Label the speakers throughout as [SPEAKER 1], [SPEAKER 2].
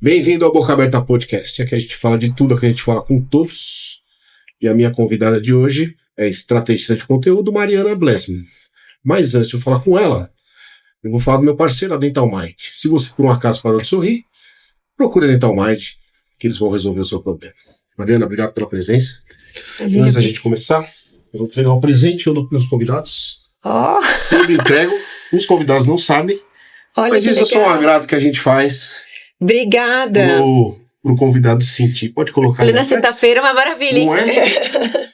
[SPEAKER 1] Bem-vindo ao Boca Aberta Podcast. Aqui a gente fala de tudo, aqui a gente fala com todos. E a minha convidada de hoje é estrategista de conteúdo, Mariana Blessman. Mas antes de eu falar com ela, eu vou falar do meu parceiro, a Dental Mind. Se você por um acaso parou de sorrir, procure a Dental Mind, que eles vão resolver o seu problema. Mariana, obrigado pela presença. Antes da gente começar, eu vou entregar um presente, eu dou para os meus convidados. Sempre entrego, os convidados não sabem.
[SPEAKER 2] Olha,
[SPEAKER 1] mas isso é só um agrado que a gente faz.
[SPEAKER 2] Obrigada.
[SPEAKER 1] Pro convidado sentir. Pode colocar.
[SPEAKER 2] Na sexta-feira é uma maravilha, hein?
[SPEAKER 1] Não é?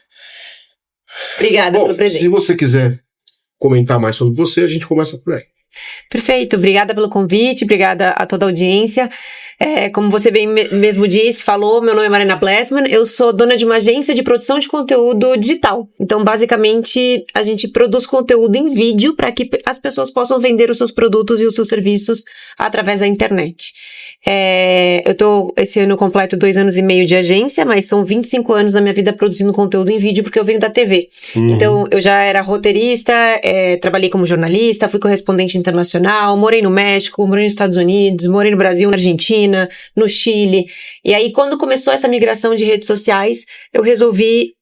[SPEAKER 2] Obrigada pelo presente.
[SPEAKER 1] Se você quiser comentar mais sobre você, a gente começa por aí.
[SPEAKER 2] Perfeito, obrigada pelo convite, obrigada a toda a audiência. Como você bem mesmo disse, falou, meu nome é Mariana Blessman, eu sou dona de uma agência de produção de conteúdo digital. Então, basicamente, a gente produz conteúdo em vídeo para que as pessoas possam vender os seus produtos e os seus serviços através da internet. Esse ano eu completo 2 anos e meio de agência, mas são 25 anos da minha vida produzindo conteúdo em vídeo, porque eu venho da TV. Então, eu já era roteirista, trabalhei como jornalista, fui correspondente internacional, morei no México, morei nos Estados Unidos, morei no Brasil, na Argentina, no Chile. E aí, quando começou essa migração de redes sociais, eu resolvi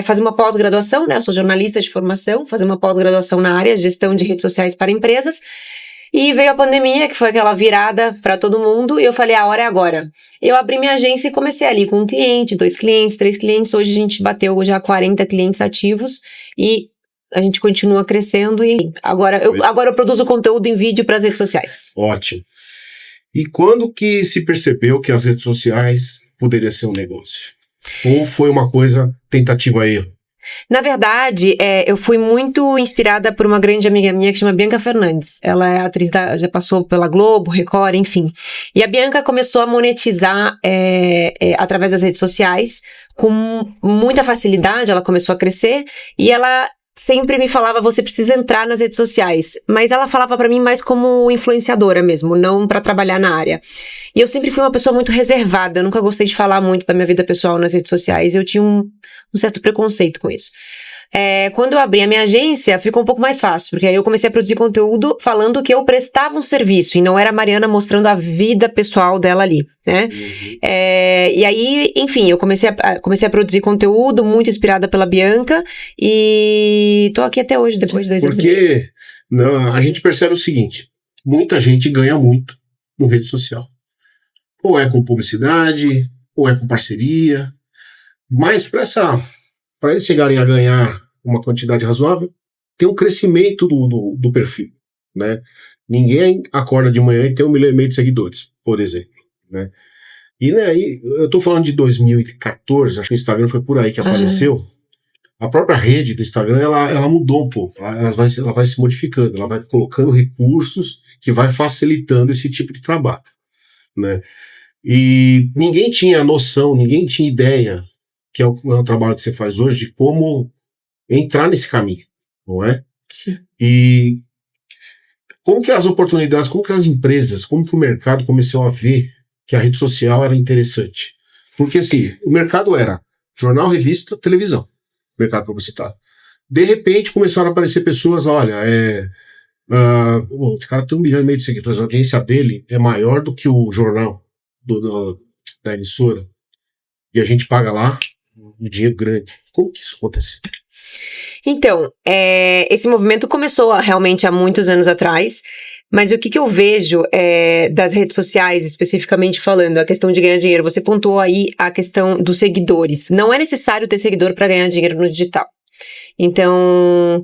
[SPEAKER 2] fazer uma pós-graduação, né? Eu sou jornalista de formação, fazer uma pós-graduação na área de gestão de redes sociais para empresas. E veio a pandemia, que foi aquela virada para todo mundo, e eu falei, a hora é agora. Eu abri minha agência e comecei ali com 1 cliente, 2 clientes, 3 clientes. Hoje a gente bateu já 40 clientes ativos e a gente continua crescendo. E agora eu produzo conteúdo em vídeo para as redes sociais.
[SPEAKER 1] Ótimo. E quando que se percebeu que as redes sociais poderia ser um negócio? Ou foi uma coisa tentativa e erro?
[SPEAKER 2] Na verdade, eu fui muito inspirada por uma grande amiga minha que chama Bianca Fernandes. Ela é atriz já passou pela Globo, Record, enfim. E a Bianca começou a monetizar através das redes sociais com muita facilidade. Ela começou a crescer e ela sempre me falava, você precisa entrar nas redes sociais. Mas ela falava pra mim mais como influenciadora mesmo, não pra trabalhar na área. E eu sempre fui uma pessoa muito reservada, eu nunca gostei de falar muito da minha vida pessoal nas redes sociais. Eu tinha um certo preconceito com isso. Quando eu abri a minha agência, ficou um pouco mais fácil, porque aí eu comecei a produzir conteúdo falando que eu prestava um serviço, e não era a Mariana mostrando a vida pessoal dela ali, né? E aí, enfim, eu comecei a produzir conteúdo, muito inspirada pela Bianca, e tô aqui até hoje, depois de 2 anos.
[SPEAKER 1] Porque a gente percebe o seguinte, muita gente ganha muito no rede social. Ou é com publicidade, ou é com parceria, mas para eles chegarem a ganhar uma quantidade razoável, tem um crescimento do perfil, né? Ninguém acorda de manhã e tem 1,5 milhão de seguidores, por exemplo, né? E aí, eu tô falando de 2014, acho que o Instagram foi por aí que apareceu. A própria rede do Instagram, ela mudou um pouco, ela vai se modificando, ela vai colocando recursos que vai facilitando esse tipo de trabalho, né? E ninguém tinha noção, ninguém tinha ideia, que é o trabalho que você faz hoje, de como entrar nesse caminho, não é?
[SPEAKER 2] Sim.
[SPEAKER 1] E como que as oportunidades, como que as empresas, como que o mercado começou a ver que a rede social era interessante? Porque assim, o mercado era jornal, revista, televisão, mercado publicitário. De repente começaram a aparecer pessoas, olha, esse cara tem 1,5 milhão de seguidores, a audiência dele é maior do que o jornal da emissora, e a gente paga lá um dinheiro grande. Como que isso aconteceu?
[SPEAKER 2] Então, esse movimento começou realmente há muitos anos atrás, mas o que eu vejo das redes sociais, especificamente falando, a questão de ganhar dinheiro, você pontuou aí a questão dos seguidores. Não é necessário ter seguidor para ganhar dinheiro no digital. Então,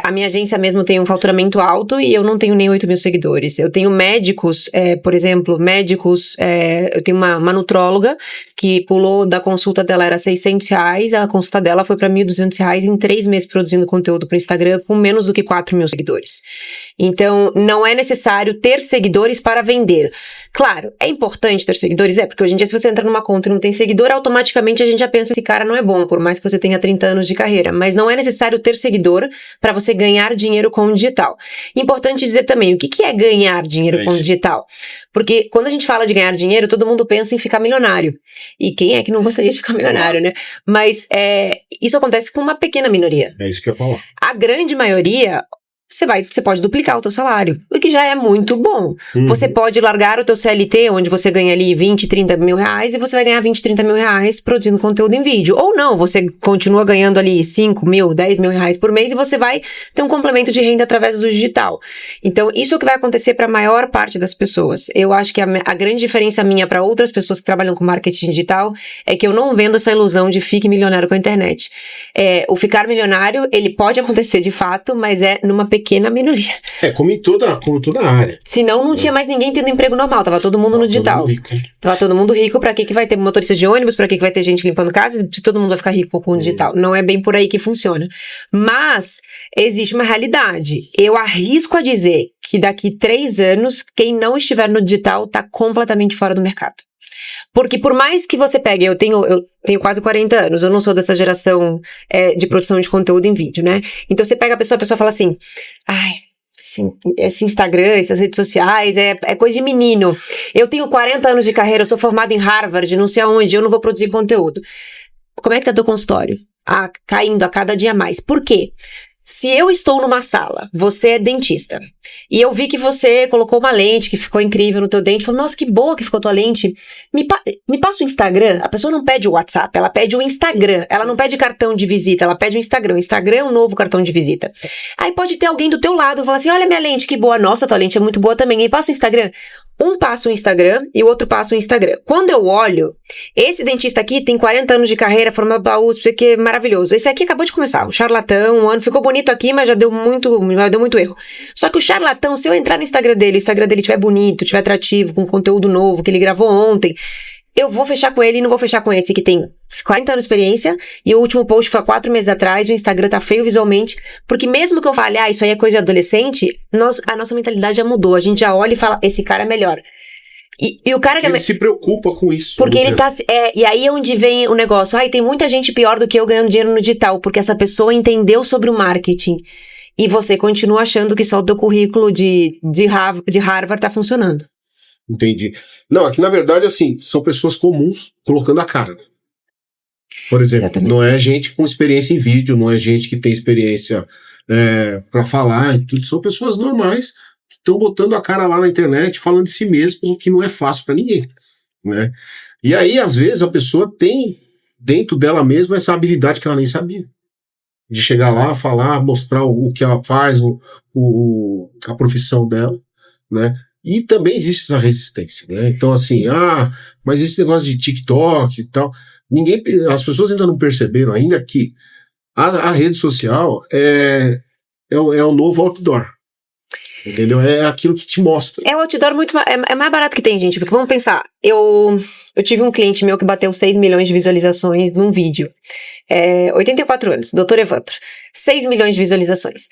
[SPEAKER 2] a minha agência mesmo tem um faturamento alto e eu não tenho nem 8 mil seguidores. Eu tenho médicos, por exemplo, eu tenho uma nutróloga que pulou da consulta dela era R$600, a consulta dela foi para R$1.200 em 3 meses produzindo conteúdo para o Instagram com menos do que 4 mil seguidores. Então, não é necessário ter seguidores para vender. Claro, é importante ter seguidores, porque hoje em dia se você entra numa conta e não tem seguidor, automaticamente a gente já pensa que esse cara não é bom, por mais que você tenha 30 anos de carreira, mas Não é necessário ter seguidor para você ganhar dinheiro com o digital. Importante dizer também, o que é ganhar dinheiro com o digital? Porque quando a gente fala de ganhar dinheiro, todo mundo pensa em ficar milionário. E quem é que não gostaria de ficar milionário, né? Mas isso acontece com uma pequena minoria.
[SPEAKER 1] É isso que eu ia falar.
[SPEAKER 2] A grande maioria... Você pode duplicar o teu salário, o que já é muito bom. Você pode largar o teu CLT, onde você ganha ali 20, 30 mil reais, e você vai ganhar 20, 30 mil reais produzindo conteúdo em vídeo. Ou não, você continua ganhando ali 5 mil, 10 mil reais por mês, e você vai ter um complemento de renda através do digital. Então, isso é o que vai acontecer para a maior parte das pessoas. Eu acho que a grande diferença minha para outras pessoas que trabalham com marketing digital é que eu não vendo essa ilusão de fique milionário com a internet. O ficar milionário, ele pode acontecer de fato, mas é numa pequena minoria.
[SPEAKER 1] Como em toda área.
[SPEAKER 2] Senão não tinha mais ninguém tendo emprego normal, tava todo mundo no digital. Tava todo mundo rico, pra que vai ter motorista de ônibus, pra que vai ter gente limpando casas, se todo mundo vai ficar rico com o digital. Não é bem por aí que funciona. Mas existe uma realidade. Eu arrisco a dizer que daqui 3 anos, quem não estiver no digital tá completamente fora do mercado. Porque por mais que você pegue, eu tenho quase 40 anos, eu não sou dessa geração de produção de conteúdo em vídeo, né? Então você pega a pessoa fala assim, ai, esse Instagram, essas redes sociais, é coisa de menino. Eu tenho 40 anos de carreira, eu sou formado em Harvard, não sei aonde, eu não vou produzir conteúdo. Como é que tá teu consultório? Caindo a cada dia mais. Por quê? Se eu estou numa sala, você é dentista, e eu vi que você colocou uma lente que ficou incrível no teu dente, falou, nossa, que boa que ficou tua lente, me passa o Instagram. A pessoa não pede o WhatsApp, ela pede o Instagram, ela não pede cartão de visita, ela pede o Instagram. O Instagram é um novo cartão de visita. Aí pode ter alguém do teu lado, falar assim, olha minha lente, que boa, nossa, tua lente é muito boa também, me passa o Instagram. Um passa o Instagram e o outro passa o Instagram. Quando eu olho, esse dentista aqui tem 40 anos de carreira, formado da USP, isso aqui é maravilhoso. Esse aqui acabou de começar, o charlatão, um ano, ficou bonito aqui, mas já deu muito erro. Só que o charlatão, se eu entrar no Instagram dele, o Instagram dele estiver bonito, estiver atrativo, com conteúdo novo, que ele gravou ontem, eu vou fechar com ele e não vou fechar com esse que tem 40 anos de experiência e o último post foi há 4 meses atrás, o Instagram tá feio visualmente, porque mesmo que eu fale, isso aí é coisa de adolescente, a nossa mentalidade já mudou, a gente já olha e fala, esse cara é melhor. E o cara que
[SPEAKER 1] ele se preocupa com isso.
[SPEAKER 2] Porque ele tá... e aí é onde vem o negócio, tem muita gente pior do que eu ganhando dinheiro no digital, porque essa pessoa entendeu sobre o marketing. E você continua achando que só o teu currículo de Harvard tá funcionando.
[SPEAKER 1] Entendi. Não, aqui na verdade, assim, são pessoas comuns colocando a cara. Por exemplo, exatamente. Não é gente com experiência em vídeo, não é gente que tem experiência para falar e tudo. São pessoas normais que estão botando a cara lá na internet, falando de si mesmos, o que não é fácil para ninguém, né? E aí, às vezes, a pessoa tem dentro dela mesma essa habilidade que ela nem sabia. De chegar lá, falar, mostrar o que ela faz, a profissão dela, né? E também existe essa resistência, né? Então, assim, mas esse negócio de TikTok e tal, as pessoas ainda não perceberam ainda que a rede social é o novo outdoor. Entendeu? É aquilo que te mostra.
[SPEAKER 2] É o outdoor muito é mais barato que tem, gente. Porque vamos pensar, eu tive um cliente meu que bateu 6 milhões de visualizações num vídeo. 84 anos, Dr. Evandro. 6 milhões de visualizações.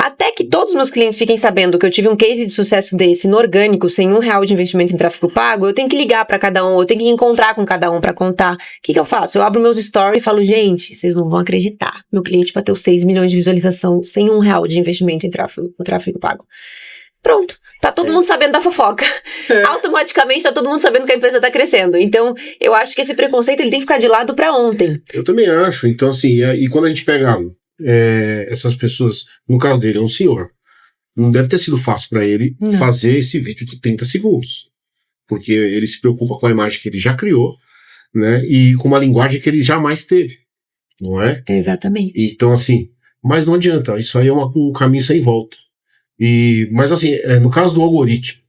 [SPEAKER 2] Até que todos os meus clientes fiquem sabendo que eu tive um case de sucesso desse no orgânico, sem R$1 de investimento em tráfego pago, eu tenho que ligar pra cada um, eu tenho que encontrar com cada um pra contar. O que eu faço? Eu abro meus stories e falo, gente, vocês não vão acreditar. Meu cliente bateu 6 milhões de visualização sem R$1 de investimento em tráfego pago. Pronto. Tá todo mundo sabendo da fofoca. Automaticamente tá todo mundo sabendo que a empresa tá crescendo. Então, eu acho que esse preconceito ele tem que ficar de lado pra ontem.
[SPEAKER 1] Eu também acho. Então, assim, e quando a gente pega... essas pessoas, no caso dele, é um senhor. Não deve ter sido fácil para ele fazer esse vídeo de 30 segundos. Porque ele se preocupa com a imagem que ele já criou, né? E com uma linguagem que ele jamais teve. Não é?
[SPEAKER 2] Exatamente.
[SPEAKER 1] Então, assim, mas não adianta. Isso aí é um caminho sem volta. Mas, assim, no caso do algoritmo,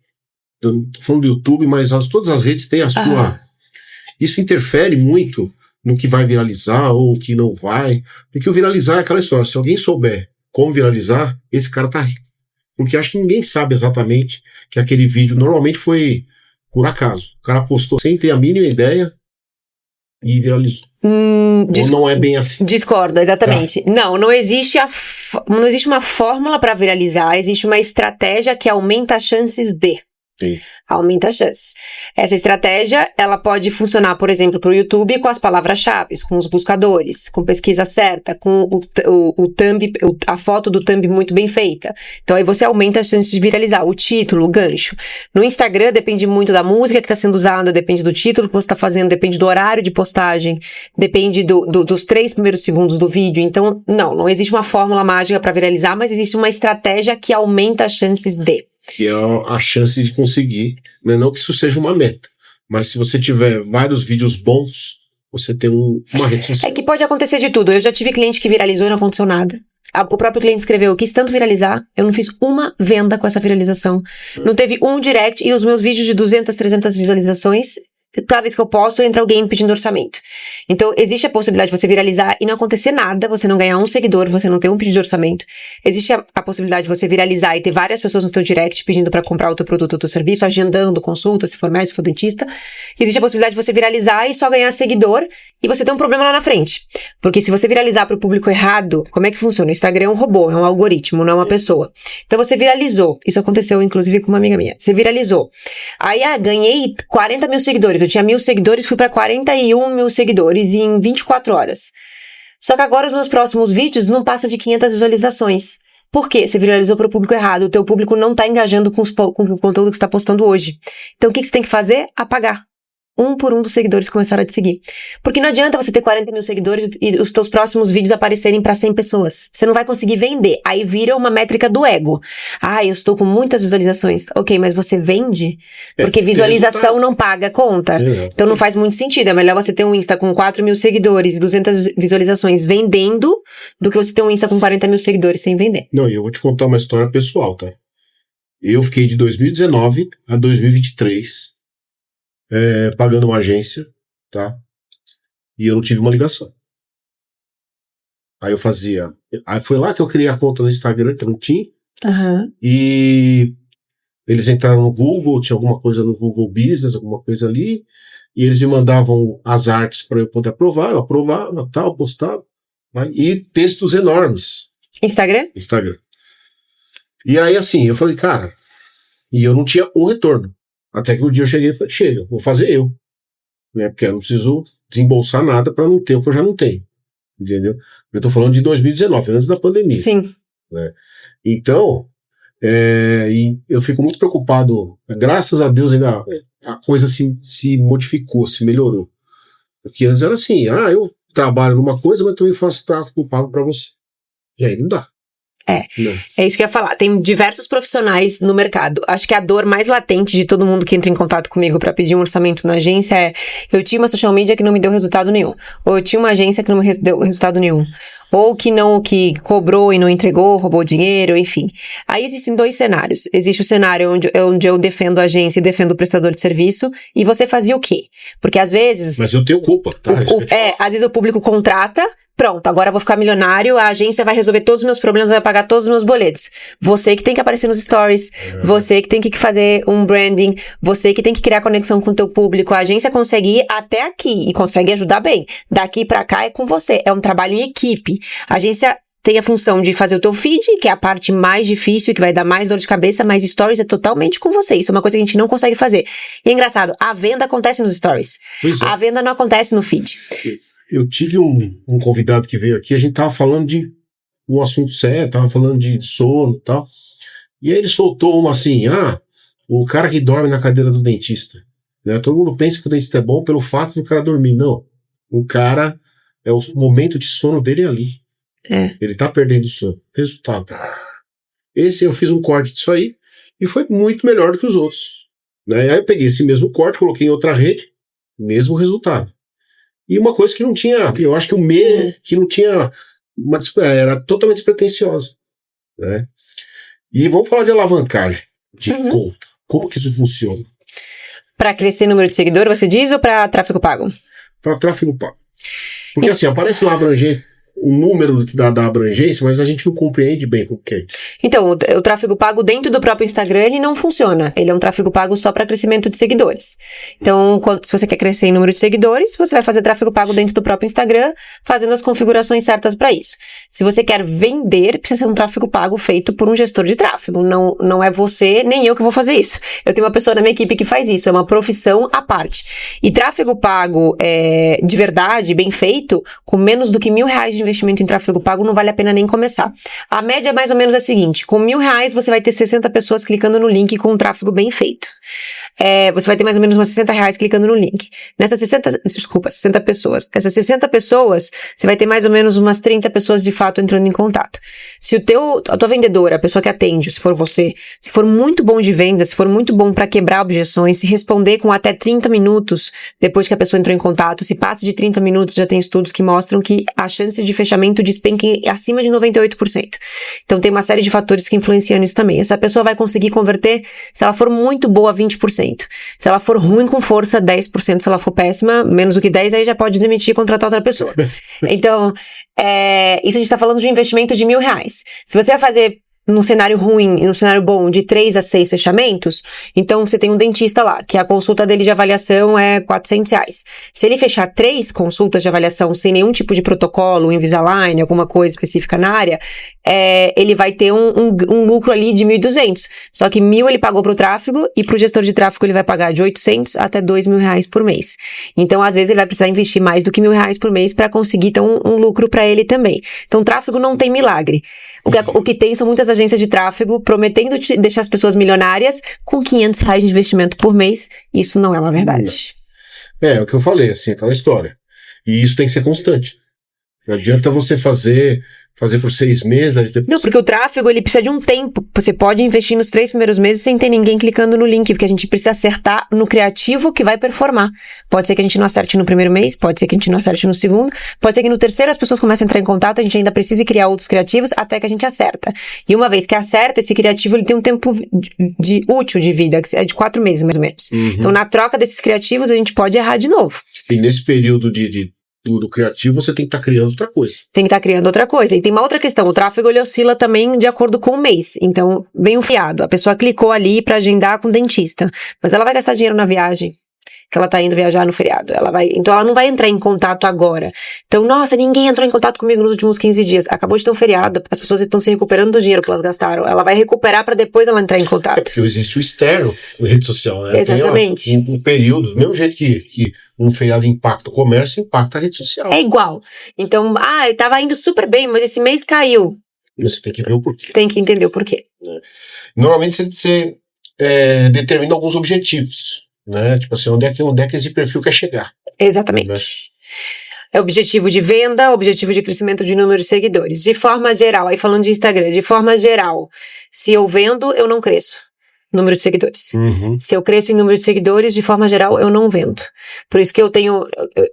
[SPEAKER 1] tô falando do YouTube, mas todas as redes têm a sua... Isso interfere muito no que vai viralizar ou o que não vai. Porque o viralizar é aquela história. Se alguém souber como viralizar, esse cara tá rico. Porque acho que ninguém sabe exatamente que aquele vídeo normalmente foi por acaso. O cara postou sem ter a mínima ideia e viralizou. Ou não é bem assim?
[SPEAKER 2] Discordo, exatamente. Não existe uma fórmula para viralizar, existe uma estratégia que aumenta as chances de.
[SPEAKER 1] Sim.
[SPEAKER 2] Aumenta as chances. Essa estratégia, ela pode funcionar, por exemplo, para o YouTube com as palavras-chave, com os buscadores, com pesquisa certa, com o thumb, a foto do thumb muito bem feita. Então aí você aumenta as chances de viralizar. O título, o gancho. No Instagram depende muito da música que está sendo usada, depende do título que você está fazendo, depende do horário de postagem, depende dos 3 primeiros segundos do vídeo. Então, não existe uma fórmula mágica para viralizar, mas existe uma estratégia que aumenta as chances de.
[SPEAKER 1] Que é a chance de conseguir, né? Não que isso seja uma meta, mas se você tiver vários vídeos bons, você tem uma rede social.
[SPEAKER 2] É que pode acontecer de tudo. Eu já tive cliente que viralizou e não aconteceu nada. O próprio cliente escreveu, eu quis tanto viralizar, eu não fiz uma venda com essa viralização. Não teve um direct e os meus vídeos de 200, 300 visualizações, cada vez que eu posto, entra alguém pedindo orçamento. Então, existe a possibilidade de você viralizar e não acontecer nada, você não ganhar um seguidor, você não ter um pedido de orçamento. Existe a possibilidade de você viralizar e ter várias pessoas no teu direct pedindo pra comprar o teu produto ou o teu serviço, agendando consulta, se for médico, se for dentista. Existe a possibilidade de você viralizar e só ganhar seguidor e você ter um problema lá na frente. Porque se você viralizar pro público errado, como é que funciona? O Instagram é um robô, é um algoritmo, não é uma pessoa. Então, você viralizou. Isso aconteceu, inclusive, com uma amiga minha. Você viralizou. Aí, ganhei 40 mil seguidores. Eu tinha 1.000 seguidores, fui pra 41 mil seguidores em 24 horas. Só que agora os meus próximos vídeos não passam de 500 visualizações. Por quê? Você viralizou para o público errado. O teu público não tá engajando com o conteúdo que você está postando hoje. Então o que você tem que fazer? Apagar. Um por um dos seguidores começaram a te seguir. Porque não adianta você ter 40 mil seguidores e os teus próximos vídeos aparecerem para 100 pessoas. Você não vai conseguir vender. Aí vira uma métrica do ego. Eu estou com muitas visualizações. Ok, mas você vende? Porque visualização não paga a conta. Então não faz muito sentido. É melhor você ter um Insta com 4 mil seguidores e 200 visualizações vendendo do que você ter um Insta com 40 mil seguidores sem vender.
[SPEAKER 1] Não, e eu vou te contar uma história pessoal, tá? Eu fiquei de 2019 a 2023 pagando uma agência, tá? E eu não tive uma ligação. Aí eu fazia... Aí foi lá que eu criei a conta no Instagram, que eu não tinha.
[SPEAKER 2] Uhum.
[SPEAKER 1] E eles entraram no Google, tinha alguma coisa no Google Business, alguma coisa ali. E eles me mandavam as artes para eu poder aprovar. Eu aprovava, tal, postava. Né? E textos enormes.
[SPEAKER 2] Instagram?
[SPEAKER 1] Instagram. E aí, assim, eu falei, cara... E eu não tinha um retorno. Até que um dia eu cheguei e falei, chega, vou fazer eu. Né? Porque eu não preciso desembolsar nada para não ter o que eu já não tenho. Entendeu? Eu tô falando de 2019, antes da pandemia.
[SPEAKER 2] Sim.
[SPEAKER 1] Né? Então, e eu fico muito preocupado. Graças a Deus ainda a coisa se modificou, se melhorou. Porque antes era assim, eu trabalho numa coisa, mas também faço tráfego pago para você. E aí não dá.
[SPEAKER 2] É isso que eu ia falar. Tem diversos profissionais no mercado. Acho que a dor mais latente de todo mundo que entra em contato comigo pra pedir um orçamento na agência é: eu tinha uma social media que não me deu resultado nenhum. Ou eu tinha uma agência que não me deu resultado nenhum. Ou que cobrou e não entregou, roubou dinheiro, enfim. Aí existem 2 cenários. Existe o cenário onde eu defendo a agência e defendo o prestador de serviço. E você fazia o quê? Porque às vezes...
[SPEAKER 1] Mas eu tenho culpa, tá?
[SPEAKER 2] Às vezes o público contrata... Pronto, agora eu vou ficar milionário, a agência vai resolver todos os meus problemas, vai pagar todos os meus boletos. Você que tem que aparecer nos stories, você que tem que fazer um branding, você que tem que criar conexão com o teu público. A agência consegue ir até aqui e consegue ajudar bem. Daqui pra cá é com você, é um trabalho em equipe. A agência tem a função de fazer o teu feed, que é a parte mais difícil, que vai dar mais dor de cabeça, mas stories é totalmente com você. Isso é uma coisa que a gente não consegue fazer. E é engraçado, a venda acontece nos stories. A venda não acontece no feed.
[SPEAKER 1] Eu tive um convidado que veio aqui, a gente tava falando de um assunto sério, tava falando de sono e tal. E aí ele soltou uma assim, o cara que dorme na cadeira do dentista. Né? Todo mundo pensa que o dentista é bom pelo fato do cara dormir. Não. O cara, é o momento de sono dele ali. Ele tá perdendo o sono. Resultado. Esse eu fiz um corte disso aí e foi muito melhor do que os outros. Né? Aí eu peguei esse mesmo corte, coloquei em outra rede, mesmo resultado. E uma coisa que não tinha, eu acho que que não tinha, era totalmente despretensiosa. Né? E vamos falar de alavancagem, de conta. Como que isso funciona?
[SPEAKER 2] Para crescer o número de seguidores, você diz, ou para tráfego pago?
[SPEAKER 1] Para tráfego pago. Porque assim, aparece lá abrangente o número da abrangência, mas a gente não compreende bem o que é.
[SPEAKER 2] Então, o tráfego pago dentro do próprio Instagram, ele não funciona. Ele é um tráfego pago só para crescimento de seguidores. Então, se você quer crescer em número de seguidores, você vai fazer tráfego pago dentro do próprio Instagram, fazendo as configurações certas para isso. Se você quer vender, precisa ser um tráfego pago feito por um gestor de tráfego. Não é você, nem eu que vou fazer isso. Eu tenho uma pessoa na minha equipe que faz isso. É uma profissão à parte. E tráfego pago de verdade, bem feito, com menos do que R$1.000 de investimento em tráfego pago, não vale a pena nem começar. A média mais ou menos é a seguinte: com R$1.000 você vai ter 60 pessoas clicando no link com um tráfego bem feito. Você vai ter mais ou menos umas R$60 clicando no link. Nessas 60 pessoas. Essas 60 pessoas, você vai ter mais ou menos umas 30 pessoas de fato entrando em contato. Se a tua vendedora, a pessoa que atende, se for você, se for muito bom de venda, se for muito bom para quebrar objeções, se responder com até 30 minutos depois que a pessoa entrou em contato, se passa de 30 minutos, já tem estudos que mostram que a chance de fechamento despenca acima de 98%. Então tem uma série de fatores que influenciam nisso também. Essa pessoa vai conseguir converter, se ela for muito boa, 20%. Se ela for ruim com força, 10%. Se ela for péssima, menos do que 10%, aí já pode demitir e contratar outra pessoa. Então, isso a gente tá falando de um investimento de R$1.000. Se você vai fazer num cenário ruim e num cenário bom de 3 a 6 fechamentos, então você tem um dentista lá, que a consulta dele de avaliação é R$400. Se ele fechar 3 consultas de avaliação sem nenhum tipo de protocolo, Invisalign, alguma coisa específica na área, ele vai ter um lucro ali de 1.200. Só que 1.000 ele pagou pro tráfego e pro gestor de tráfego ele vai pagar de 800 até R$2.000 por mês. Então, às vezes, ele vai precisar investir mais do que R$1.000 por mês para conseguir ter um lucro para ele também. Então, tráfego não tem milagre. O que tem são muitas agências de tráfego prometendo deixar as pessoas milionárias com R$500 de investimento por mês. Isso não é uma verdade.
[SPEAKER 1] É o que eu falei, assim, aquela história. E isso tem que ser constante. Não adianta você fazer por 6 meses. Depois...
[SPEAKER 2] Não, porque o tráfego, ele precisa de um tempo. Você pode investir nos 3 primeiros meses sem ter ninguém clicando no link, porque a gente precisa acertar no criativo que vai performar. Pode ser que a gente não acerte no primeiro mês, pode ser que a gente não acerte no segundo, pode ser que no terceiro as pessoas comecem a entrar em contato, a gente ainda precise criar outros criativos até que a gente acerta. E uma vez que acerta, esse criativo ele tem um tempo útil de vida, que é de 4 meses mais ou menos. Uhum. Então, na troca desses criativos, a gente pode errar de novo.
[SPEAKER 1] E nesse período do criativo, você tem que estar criando outra coisa.
[SPEAKER 2] Tem que estar criando outra coisa. E tem uma outra questão, o tráfego ele oscila também de acordo com o mês. Então, vem um fiado, a pessoa clicou ali para agendar com o dentista, mas ela vai gastar dinheiro na viagem, que ela tá indo viajar no feriado. Então ela não vai entrar em contato agora. Então, nossa, ninguém entrou em contato comigo nos últimos 15 dias. Acabou de ter um feriado, as pessoas estão se recuperando do dinheiro que elas gastaram. Ela vai recuperar para depois ela entrar em contato.
[SPEAKER 1] Porque existe o externo na rede social, né?
[SPEAKER 2] Exatamente.
[SPEAKER 1] Tem um período, do mesmo jeito que um feriado impacta o comércio, impacta a rede social.
[SPEAKER 2] É igual. Então, eu tava indo super bem, mas esse mês caiu.
[SPEAKER 1] Você tem que ver o porquê.
[SPEAKER 2] Tem que entender o porquê.
[SPEAKER 1] Normalmente você determina alguns objetivos, né? Tipo assim, onde é que esse perfil quer chegar?
[SPEAKER 2] Exatamente. Né? É objetivo de venda, objetivo de crescimento de número de seguidores. De forma geral, aí falando de Instagram, de forma geral, se eu vendo, eu não cresço. Número de seguidores.
[SPEAKER 1] Uhum.
[SPEAKER 2] Se eu cresço em número de seguidores, de forma geral, eu não vendo. Por isso que eu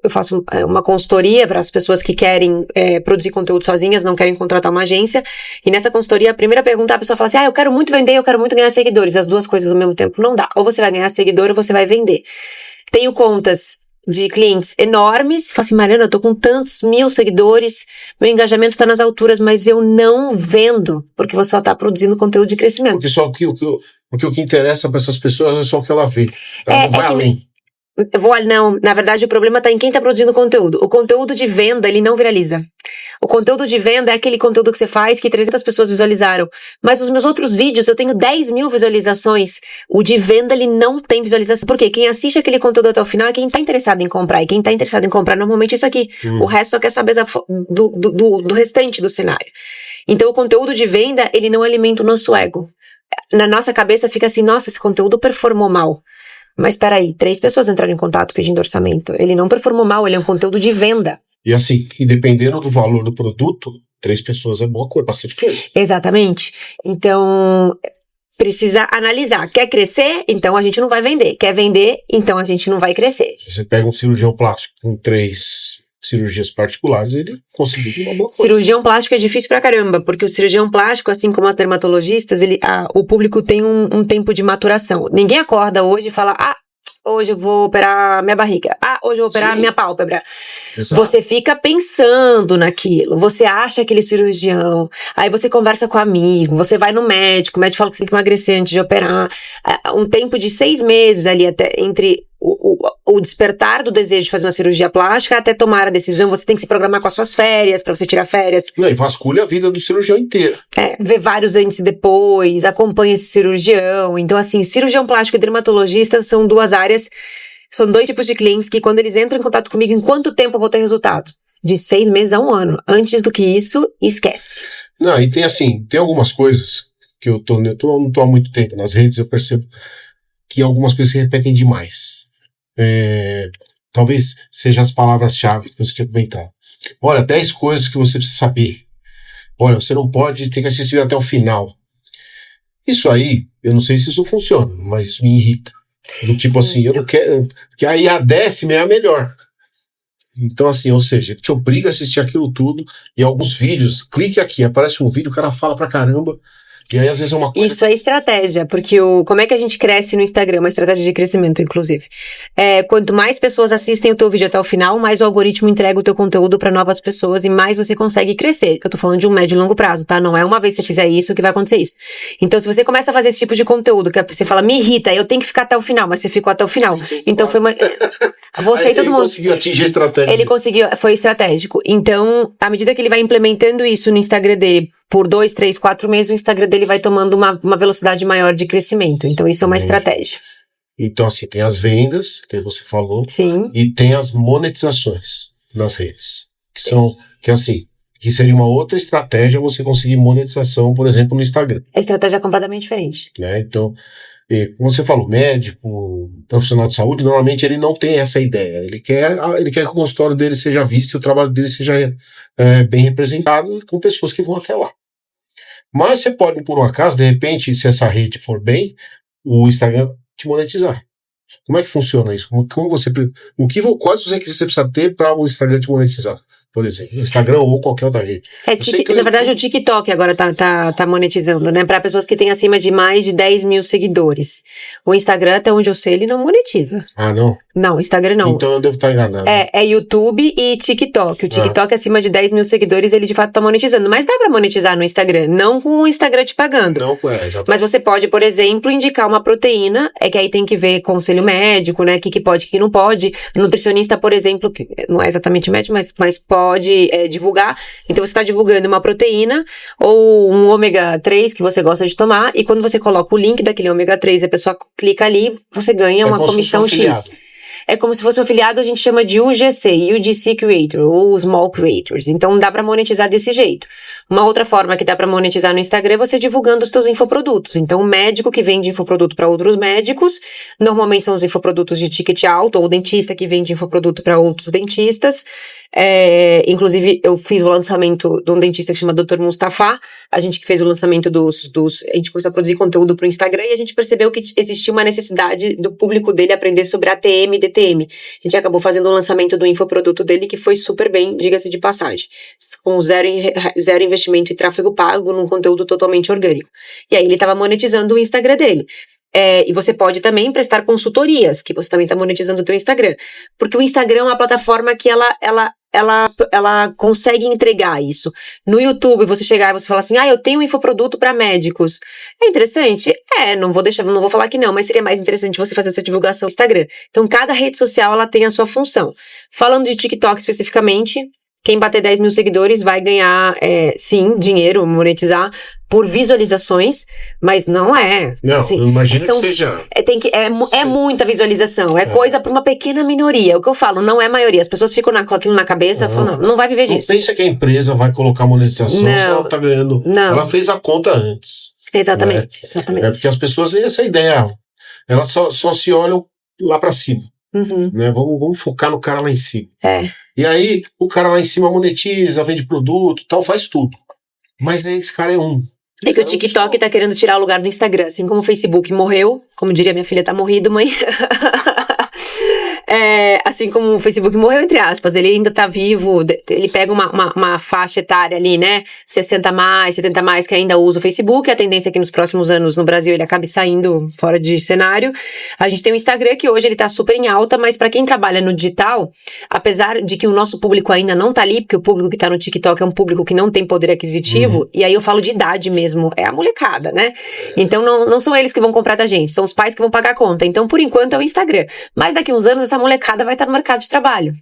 [SPEAKER 2] faço uma consultoria para as pessoas que querem produzir conteúdo sozinhas, não querem contratar uma agência. E nessa consultoria, a primeira pergunta, a pessoa fala assim, eu quero muito vender, eu quero muito ganhar seguidores. As duas coisas ao mesmo tempo não dá. Ou você vai ganhar seguidor ou você vai vender. Tenho contas de clientes enormes, fala assim, Mariana, eu tô com tantos 1.000 seguidores, meu engajamento tá nas alturas, mas eu não vendo, porque você só tá produzindo conteúdo de crescimento.
[SPEAKER 1] Porque o que interessa para essas pessoas é só o que ela vê. Ela não vai além.
[SPEAKER 2] Não, na verdade o problema tá em quem tá produzindo conteúdo. O conteúdo de venda, ele não viraliza. O conteúdo de venda é aquele conteúdo que você faz que 300 pessoas visualizaram. Mas os meus outros vídeos, eu tenho 10.000 visualizações. O de venda, ele não tem visualização. Por quê? Quem assiste aquele conteúdo até o final é quem tá interessado em comprar. E quem tá interessado em comprar, normalmente, é isso aqui. O resto só quer saber do restante do cenário. Então, o conteúdo de venda, ele não alimenta o nosso ego. Na nossa cabeça fica assim, nossa, esse conteúdo performou mal. Mas peraí, 3 pessoas entraram em contato pedindo orçamento. Ele não performou mal, ele é um conteúdo de venda.
[SPEAKER 1] E assim, e dependendo do valor do produto, 3 pessoas é boa coisa, bastante coisa.
[SPEAKER 2] Exatamente. Então, precisa analisar. Quer crescer? Então a gente não vai vender. Quer vender? Então a gente não vai crescer.
[SPEAKER 1] Se você pega um cirurgião plástico com 3 cirurgias particulares, ele conseguiu uma boa coisa.
[SPEAKER 2] Cirurgião plástico é difícil pra caramba, porque o cirurgião plástico, assim como as dermatologistas, o público tem um tempo de maturação. Ninguém acorda hoje e fala, hoje eu vou operar minha barriga. Ah, hoje eu vou operar minha pálpebra.
[SPEAKER 1] Exato.
[SPEAKER 2] Você fica pensando naquilo, você acha aquele cirurgião, aí você conversa com o amigo, você vai no médico, o médico fala que você tem que emagrecer antes de operar. Um tempo de 6 meses ali até entre o despertar do desejo de fazer uma cirurgia plástica até tomar a decisão, você tem que se programar com as suas férias, pra você tirar férias.
[SPEAKER 1] Não, e vasculha a vida do cirurgião inteiro.
[SPEAKER 2] Ver vários antes e depois, acompanha esse cirurgião. Então, assim, cirurgião plástico e dermatologista são 2 áreas, são 2 tipos de clientes que quando eles entram em contato comigo, em quanto tempo eu vou ter resultado? De 6 meses a 1 ano. Antes do que isso, esquece.
[SPEAKER 1] Não, e tem assim, tem algumas coisas que eu não tô há muito tempo nas redes, eu percebo que algumas coisas se repetem demais. Talvez sejam as palavras-chave que você tinha comentado. Olha, 10 coisas que você precisa saber. Olha, você não pode ter que assistir até o final. Isso aí, eu não sei se isso funciona, mas isso me irrita. Do tipo assim, eu não quero. Que aí a 10ª é a melhor. Então, assim, ou seja, ele te obriga a assistir aquilo tudo. E alguns vídeos, clique aqui, aparece um vídeo, o cara fala pra caramba. E aí, às vezes, é uma coisa.
[SPEAKER 2] Isso é estratégia, porque como é que a gente cresce no Instagram? Uma estratégia de crescimento, inclusive. Quanto mais pessoas assistem o teu vídeo até o final, mais o algoritmo entrega o teu conteúdo para novas pessoas e mais você consegue crescer. Eu tô falando de um médio e longo prazo, tá? Não é uma vez que você fizer isso que vai acontecer isso. Então, se você começa a fazer esse tipo de conteúdo, que você fala, me irrita, eu tenho que ficar até o final, mas você ficou até o final. Então, foi uma... Você e todo mundo.
[SPEAKER 1] Ele conseguiu atingir a estratégia.
[SPEAKER 2] Ele conseguiu, foi estratégico. Então, à medida que ele vai implementando isso no Instagram dele, por 2, 3, 4 meses, o Instagram dele vai tomando uma velocidade maior de crescimento. Então, isso é uma estratégia.
[SPEAKER 1] Então, assim, tem as vendas, que você falou.
[SPEAKER 2] Sim.
[SPEAKER 1] E tem as monetizações nas redes. Que seria uma outra estratégia você conseguir monetização, por exemplo, no Instagram.
[SPEAKER 2] A estratégia é completamente diferente.
[SPEAKER 1] Né? Então, como você falou, médico, profissional de saúde, normalmente ele não tem essa ideia. Ele quer que o consultório dele seja visto e o trabalho dele seja bem representado com pessoas que vão até lá. Mas você pode, por um acaso, de repente, se essa rede for bem, o Instagram te monetizar. Como é que funciona isso? Quais os requisitos você precisa ter para o Instagram te monetizar? Por exemplo, o Instagram ou qualquer outra rede.
[SPEAKER 2] Na verdade, o TikTok agora tá monetizando, né? Para pessoas que têm acima de mais de 10 mil seguidores. O Instagram, até onde eu sei, ele não monetiza.
[SPEAKER 1] Ah, não?
[SPEAKER 2] Não, o Instagram não.
[SPEAKER 1] Então eu devo estar enganado.
[SPEAKER 2] É YouTube e TikTok. O TikTok, acima de 10 mil seguidores, ele de fato tá monetizando. Mas dá pra monetizar no Instagram, não com o Instagram te pagando.
[SPEAKER 1] Não, exatamente.
[SPEAKER 2] Mas você pode, por exemplo, indicar uma proteína, que aí tem que ver conselho médico, né? O que pode, o que não pode. Nutricionista, por exemplo, que não é exatamente médico, mas pode divulgar. Então você tá divulgando uma proteína ou um ômega 3 que você gosta de tomar, e quando você coloca o link daquele ômega 3, a pessoa clica ali, você ganha uma comissão X. É como se fosse um afiliado, a gente chama de UGC Creator, ou Small Creators. Então dá pra monetizar desse jeito. Uma outra forma que dá pra monetizar no Instagram é você divulgando os teus infoprodutos. Então o médico que vende infoproduto para outros médicos, normalmente são os infoprodutos de ticket alto, ou o dentista que vende infoproduto para outros dentistas. Inclusive, eu fiz o lançamento de um dentista que chama Dr. Mustafa. A gente que fez o lançamento a gente começou a produzir conteúdo pro Instagram e a gente percebeu que existia uma necessidade do público dele aprender sobre ATM e DTM. A gente acabou fazendo o lançamento do infoproduto dele, que foi super bem, diga-se de passagem, com zero investimento e tráfego pago, num conteúdo totalmente orgânico. E aí ele estava monetizando o Instagram dele. E você pode também prestar consultorias, que você também está monetizando o teu Instagram. Porque o Instagram é uma plataforma que ela consegue entregar isso. No YouTube, você chegar e você falar assim, eu tenho um infoproduto para médicos. É interessante? Não vou falar que não, mas seria mais interessante você fazer essa divulgação no Instagram. Então, cada rede social, ela tem a sua função. Falando de TikTok especificamente, quem bater 10 mil seguidores vai ganhar, sim, dinheiro, monetizar, por visualizações, mas não é.
[SPEAKER 1] Não,
[SPEAKER 2] assim,
[SPEAKER 1] eu imagino que seja.
[SPEAKER 2] É muita visualização, coisa para uma pequena minoria. O que eu falo, não é maioria. As pessoas ficam com aquilo na cabeça e falam, não vai viver disso.
[SPEAKER 1] Não pensa que a empresa vai colocar monetização se ela tá ganhando.
[SPEAKER 2] Não.
[SPEAKER 1] Ela fez a conta antes.
[SPEAKER 2] Exatamente,
[SPEAKER 1] né?
[SPEAKER 2] exatamente.
[SPEAKER 1] Porque as pessoas têm essa ideia. Elas só se olham lá para cima.
[SPEAKER 2] Uhum.
[SPEAKER 1] Né? Vamos focar no cara lá em cima.
[SPEAKER 2] E
[SPEAKER 1] aí, o cara lá em cima monetiza, vende produto, tal, faz tudo. Mas aí esse cara é um.
[SPEAKER 2] É que o TikTok tá querendo tirar o lugar do Instagram, assim como o Facebook morreu, como diria minha filha, tá morrido, mãe. Assim como o Facebook morreu, entre aspas, ele ainda tá vivo, ele pega uma faixa etária ali, né, 60 mais, 70 mais, que ainda usa o Facebook, a tendência é que nos próximos anos no Brasil ele acabe saindo fora de cenário. A gente tem o Instagram, que hoje ele tá super em alta, mas pra quem trabalha no digital, apesar de que o nosso público ainda não tá ali, porque o público que tá no TikTok é um público que não tem poder aquisitivo, e aí eu falo de idade mesmo, é a molecada, né? Então não são eles que vão comprar da gente, são os pais que vão pagar a conta. Então, por enquanto, é o Instagram. Mas daqui uns anos, essa molecada vai estar no mercado de trabalho.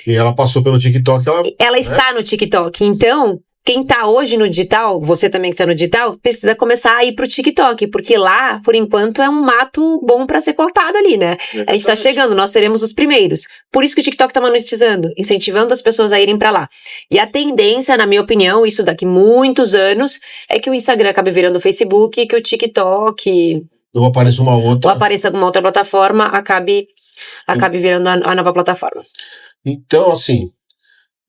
[SPEAKER 1] E ela passou pelo TikTok,
[SPEAKER 2] ela está no TikTok. Então, quem tá hoje no digital, você também que tá no digital, precisa começar a ir pro TikTok, porque lá, por enquanto, é um mato bom pra ser cortado ali, né? A gente tá chegando, nós seremos os primeiros. Por isso que o TikTok tá monetizando, incentivando as pessoas a irem pra lá. E a tendência, na minha opinião, isso daqui muitos anos, é que o Instagram acabe virando o Facebook, que o TikTok...
[SPEAKER 1] Ou apareça uma outra.
[SPEAKER 2] Ou apareça alguma outra plataforma, acabe virando a nova plataforma.
[SPEAKER 1] Então, assim,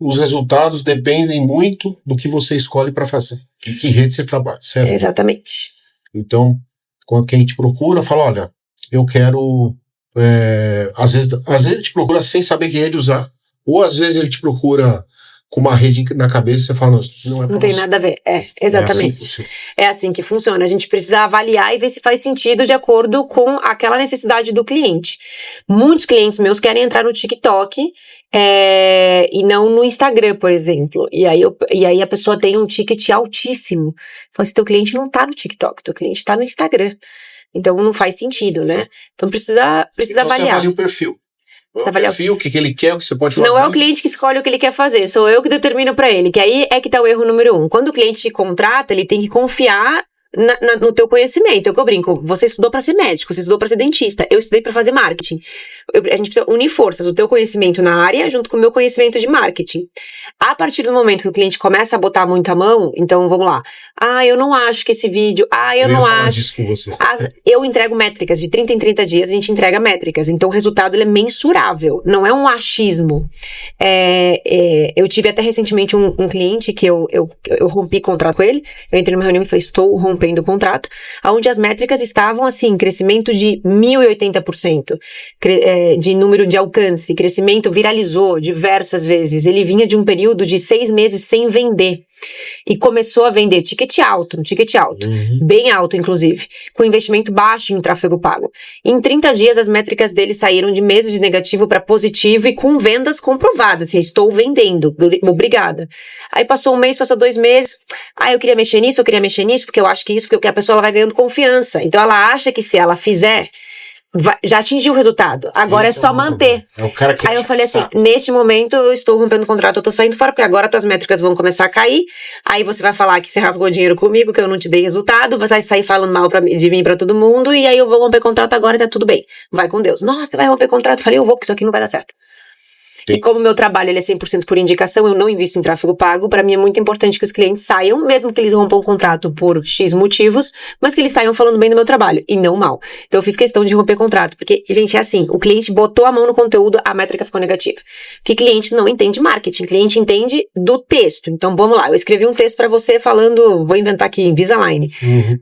[SPEAKER 1] os resultados dependem muito do que você escolhe para fazer. E que rede você trabalha, certo?
[SPEAKER 2] Exatamente.
[SPEAKER 1] Então, quando quem te procura, fala, olha, eu quero... às vezes ele te procura sem saber que rede usar. Ou às vezes ele te procura com uma rede na cabeça e você fala, não
[SPEAKER 2] tem nada a ver. Exatamente. É assim que funciona. A gente precisa avaliar e ver se faz sentido de acordo com aquela necessidade do cliente. Muitos clientes meus querem entrar no TikTok e não no Instagram, por exemplo. E aí a pessoa tem um ticket altíssimo. Fala assim, teu cliente não tá no TikTok, teu cliente tá no Instagram. Então não faz sentido, né? Então precisa
[SPEAKER 1] então
[SPEAKER 2] avaliar.
[SPEAKER 1] Você avalia o perfil. O perfil, o que ele quer, o que você pode fazer.
[SPEAKER 2] Não é o cliente que escolhe o que ele quer fazer, sou eu que determino pra ele, que aí é que tá o erro número 1. Quando o cliente te contrata, ele tem que confiar no teu conhecimento. É o que eu brinco, você estudou pra ser médico, você estudou pra ser dentista, eu estudei pra fazer marketing. A gente precisa unir forças, o teu conhecimento na área junto com o meu conhecimento de marketing. A partir do momento que o cliente começa a botar muito a mão, então vamos lá. Eu não acho que esse vídeo, eu não acho.
[SPEAKER 1] Disso com você.
[SPEAKER 2] Eu entrego métricas, de 30 em 30 dias a gente entrega métricas, então o resultado ele é mensurável, não é um achismo. Eu tive até recentemente um cliente que eu rompi contrato com ele, eu entrei numa reunião e falei, estou rompendo o contrato, onde as métricas estavam assim, crescimento de 1080%, de número de alcance, crescimento viralizou diversas vezes, ele vinha de um período de 6 meses sem vender, e começou a vender ticket alto, bem alto inclusive, com investimento baixo em tráfego pago. Em 30 dias as métricas dele saíram de meses de negativo para positivo e com vendas comprovadas, assim, estou vendendo, obrigada. Aí passou um mês, passou 2 meses, eu queria mexer nisso, porque eu acho que isso, porque a pessoa ela vai ganhando confiança, então ela acha que se ela fizer, já atingiu o resultado, agora
[SPEAKER 1] esse
[SPEAKER 2] é só manter.
[SPEAKER 1] É o cara que
[SPEAKER 2] aí eu falei assim, neste momento eu estou rompendo o contrato, eu tô saindo fora, porque agora tuas métricas vão começar a cair, aí você vai falar que você rasgou dinheiro comigo, que eu não te dei resultado, você vai sair falando mal de mim pra todo mundo, e aí eu vou romper contrato agora e tá tudo bem, vai com Deus. Nossa, você vai romper contrato? Eu falei, eu vou, porque isso aqui não vai dar certo. Sim. E como o meu trabalho ele é 100% por indicação, eu não invisto em tráfego pago, para mim é muito importante que os clientes saiam, mesmo que eles rompam o contrato por X motivos, mas que eles saiam falando bem do meu trabalho, e não mal. Então eu fiz questão de romper contrato, porque, gente, é assim, o cliente botou a mão no conteúdo, a métrica ficou negativa. Porque cliente não entende marketing, cliente entende do texto. Então vamos lá, eu escrevi um texto pra você falando, vou inventar aqui, Invisalign.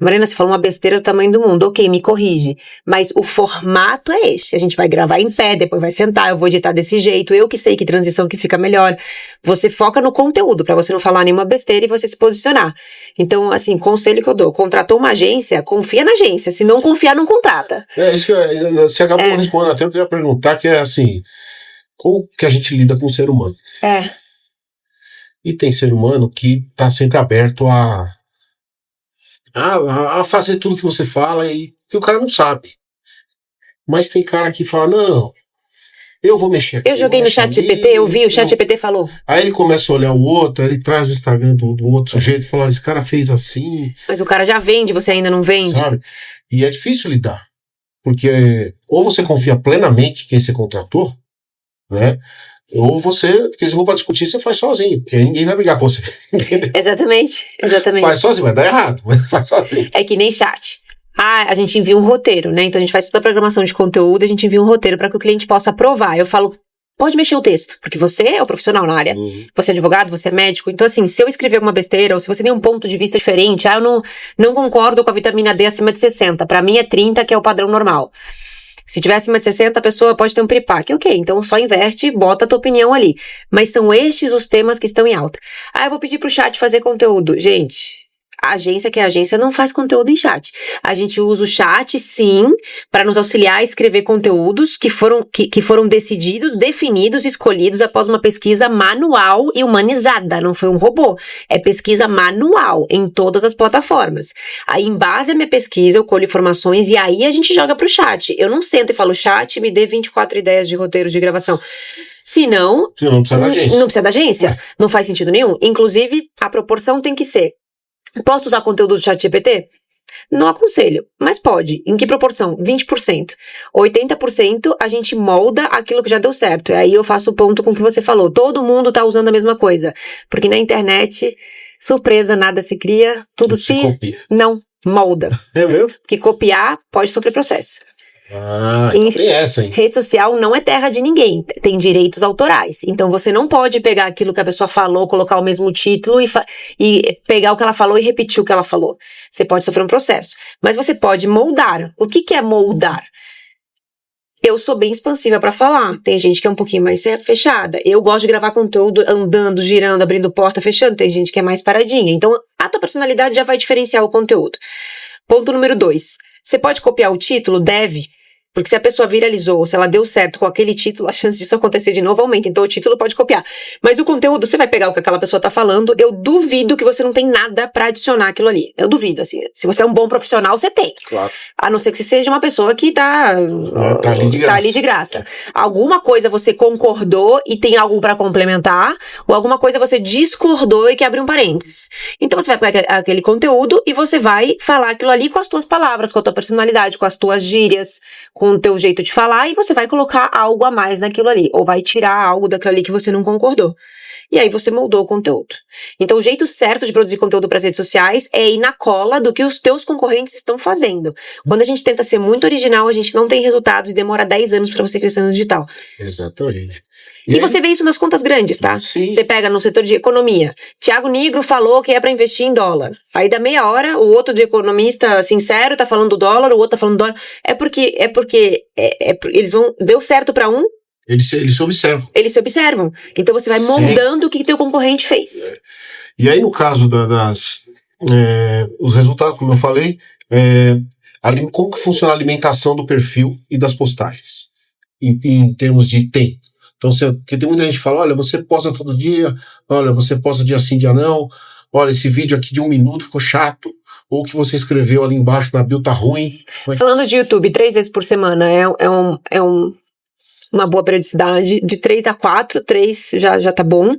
[SPEAKER 2] Marina, você falou uma besteira do tamanho do mundo, ok, me corrige. Mas o formato é este, a gente vai gravar em pé, depois vai sentar, eu vou editar desse jeito, eu que sei que transição que fica melhor. Você foca no conteúdo, pra você não falar nenhuma besteira e você se posicionar. Então, assim, conselho que eu dou, contratou uma agência, confia na agência, se não confiar, não contrata.
[SPEAKER 1] Isso que você acabou respondendo, até eu queria perguntar, que é assim, como que a gente lida com o ser humano? E tem ser humano que tá sempre aberto a fazer tudo que você fala e que o cara não sabe. Mas tem cara que fala, não, eu vou mexer aqui.
[SPEAKER 2] Eu joguei no ChatGPT, eu vi, o ChatGPT falou.
[SPEAKER 1] Aí ele começa a olhar o outro, aí ele traz o Instagram do outro sujeito e fala, esse cara fez assim.
[SPEAKER 2] Mas o cara já vende, você ainda não vende.
[SPEAKER 1] Sabe? E é difícil lidar. Porque ou você confia plenamente em quem você contratou, né? Ou você, porque se for pra discutir, você faz sozinho, porque ninguém vai brigar com você. Entendeu?
[SPEAKER 2] Exatamente.
[SPEAKER 1] Faz sozinho, vai dar errado, mas faz sozinho.
[SPEAKER 2] É que nem chat. A gente envia um roteiro, né? Então a gente faz toda a programação de conteúdo, a gente envia um roteiro para que o cliente possa aprovar. Eu falo, pode mexer o texto, porque você é o profissional na área. Você é advogado, você é médico. Então, assim, se eu escrever alguma besteira, ou se você tem um ponto de vista diferente, eu não concordo com a vitamina D acima de 60. Para mim é 30, que é o padrão normal. Se tiver acima de 60, a pessoa pode ter um piripaque. Ok, então só inverte e bota a tua opinião ali. Mas são estes os temas que estão em alta. Eu vou pedir pro chat fazer conteúdo. Gente, a agência que é agência não faz conteúdo em chat. A gente usa o chat, sim, para nos auxiliar a escrever conteúdos que foram decididos, definidos, escolhidos após uma pesquisa manual e humanizada. Não foi um robô. É pesquisa manual em todas as plataformas. Aí, em base à minha pesquisa, eu colho informações e aí a gente joga pro chat. Eu não sento e falo, chat, me dê 24 ideias de roteiro de gravação. Se não...
[SPEAKER 1] Não precisa da agência.
[SPEAKER 2] Não precisa da agência. Não faz sentido nenhum. Inclusive, a proporção tem que ser: posso usar conteúdo do ChatGPT? Não aconselho, mas pode. Em que proporção? 20%. 80% a gente molda aquilo que já deu certo. E aí eu faço o ponto com o que você falou. Todo mundo tá usando a mesma coisa. Porque na internet, surpresa, nada se cria, tudo se
[SPEAKER 1] copia.
[SPEAKER 2] Não, molda.
[SPEAKER 1] É mesmo?
[SPEAKER 2] Porque copiar pode sofrer processo.
[SPEAKER 1] Então tem essa, hein?
[SPEAKER 2] Rede social não é terra de ninguém, tem direitos autorais. Então você não pode pegar aquilo que a pessoa falou, colocar o mesmo título e pegar o que ela falou e repetir o que ela falou. Você pode sofrer um processo. Mas você pode moldar. O que é moldar? Eu sou bem expansiva pra falar. Tem gente que é um pouquinho mais fechada. Eu gosto de gravar conteúdo andando, girando, abrindo porta, fechando. Tem gente que é mais paradinha. Então a tua personalidade já vai diferenciar o conteúdo. Ponto número 2. Você pode copiar o título? Deve. Porque se a pessoa viralizou, se ela deu certo com aquele título, a chance disso acontecer de novo aumenta. Então o título pode copiar. Mas o conteúdo, você vai pegar o que aquela pessoa tá falando, eu duvido que você não tem nada pra adicionar aquilo ali. Eu duvido, assim. Se você é um bom profissional, você tem.
[SPEAKER 1] Claro.
[SPEAKER 2] A não ser que você seja uma pessoa que tá ali de graça. Alguma coisa você concordou e tem algo pra complementar, ou alguma coisa você discordou e quer abrir um parênteses. Então você vai pegar aquele conteúdo e você vai falar aquilo ali com as tuas palavras, com a tua personalidade, com as tuas gírias, com o teu jeito de falar, e você vai colocar algo a mais naquilo ali, ou vai tirar algo daquilo ali que você não concordou. E aí você moldou o conteúdo. Então o jeito certo de produzir conteúdo para as redes sociais é ir na cola do que os teus concorrentes estão fazendo. Quando a gente tenta ser muito original, a gente não tem resultados e demora 10 anos para você crescer no digital.
[SPEAKER 1] Exatamente.
[SPEAKER 2] E você vê isso nas contas grandes, tá?
[SPEAKER 1] Sim.
[SPEAKER 2] Você pega no setor de economia. Tiago Nigro falou que é pra investir em dólar. Aí da meia hora, o outro de economista sincero tá falando do dólar, o outro tá falando do dólar. É porque eles vão... Deu certo pra um.
[SPEAKER 1] Eles se observam.
[SPEAKER 2] Eles se observam. Então você vai moldando o que teu concorrente fez.
[SPEAKER 1] E aí no caso os resultados, como eu falei, como que funciona a alimentação do perfil e das postagens? Em termos de tempo. Então, porque tem muita gente que fala, olha, você posta todo dia, olha, você posta dia sim, dia não, olha, esse vídeo aqui de 1 minuto ficou chato, ou o que você escreveu ali embaixo na bio tá ruim.
[SPEAKER 2] Falando de YouTube, 3 vezes por semana uma boa periodicidade, de 3 a 4, 3 já tá bom.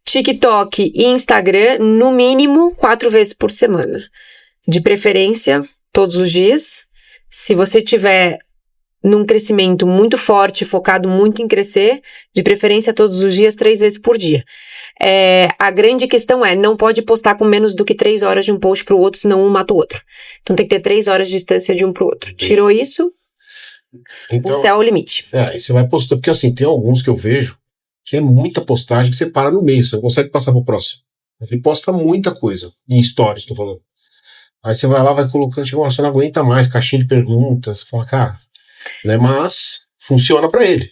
[SPEAKER 2] TikTok e Instagram, no mínimo 4 vezes por semana. De preferência, todos os dias. Se você tiver num crescimento muito forte, focado muito em crescer, de preferência todos os dias, 3 vezes por dia. A grande questão não pode postar com menos do que 3 horas de um post pro outro, senão um mata o outro. Então tem que ter 3 horas de distância de um pro outro. Tirou isso,
[SPEAKER 1] então,
[SPEAKER 2] o céu é o limite.
[SPEAKER 1] Aí você vai postando, porque assim, tem alguns que eu vejo que é muita postagem que você para no meio, você não consegue passar pro próximo. Ele posta muita coisa, em stories, tô falando. Aí você vai lá, vai colocando, chega uma hora, você não aguenta mais, caixinha de perguntas, você fala, cara, né? Mas funciona pra ele.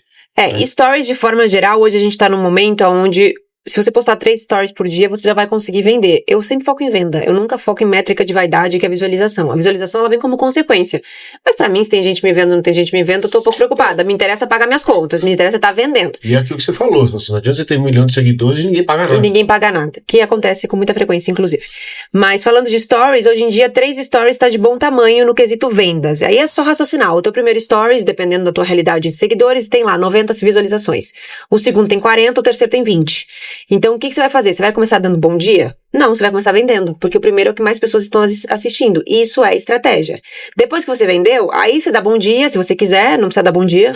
[SPEAKER 2] Stories de forma geral, hoje a gente tá num momento onde, se você postar 3 stories por dia, você já vai conseguir vender. Eu sempre foco em venda, eu nunca foco em métrica de vaidade, que é a visualização. A visualização, ela vem como consequência. Mas pra mim, se tem gente me vendo ou não tem gente me vendo, eu tô um pouco preocupada. Me interessa pagar minhas contas, me interessa estar vendendo.
[SPEAKER 1] E é aquilo que você falou, não adianta você ter 1 milhão de seguidores e ninguém paga nada.
[SPEAKER 2] E ninguém paga nada, que acontece com muita frequência, inclusive. Mas falando de stories, hoje em dia 3 stories tá de bom tamanho no quesito vendas. Aí é só raciocinar. O teu primeiro stories, dependendo da tua realidade de seguidores, tem lá 90 visualizações. O segundo tem 40, o terceiro tem 20. Então, o que você vai fazer? Você vai começar dando bom dia? Não, você vai começar vendendo, porque o primeiro é o que mais pessoas estão assistindo. Isso é estratégia. Depois que você vendeu, aí você dá bom dia, se você quiser, não precisa dar bom dia.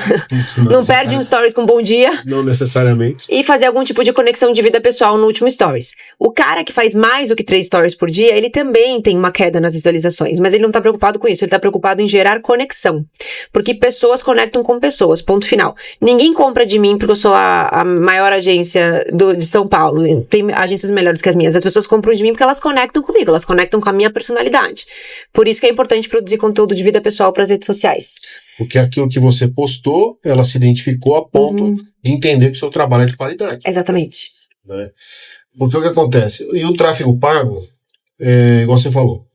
[SPEAKER 2] Não perde um stories com bom dia.
[SPEAKER 1] Não necessariamente.
[SPEAKER 2] E fazer algum tipo de conexão de vida pessoal no último stories. O cara que faz mais do que 3 stories por dia, ele também tem uma queda nas visualizações, mas ele não tá preocupado com isso, ele tá preocupado em gerar conexão. Porque pessoas conectam com pessoas, ponto final. Ninguém compra de mim porque eu sou a maior agência de São Paulo. Tem agências melhores que as minhas. As pessoas pessoas compram de mim porque elas conectam comigo, elas conectam com a minha personalidade. Por isso que é importante produzir conteúdo de vida pessoal para as redes sociais.
[SPEAKER 1] Porque aquilo que você postou, ela se identificou a ponto de entender que o seu trabalho é de qualidade.
[SPEAKER 2] Exatamente.
[SPEAKER 1] Né? Porque o que acontece? E o tráfego pago, igual você falou,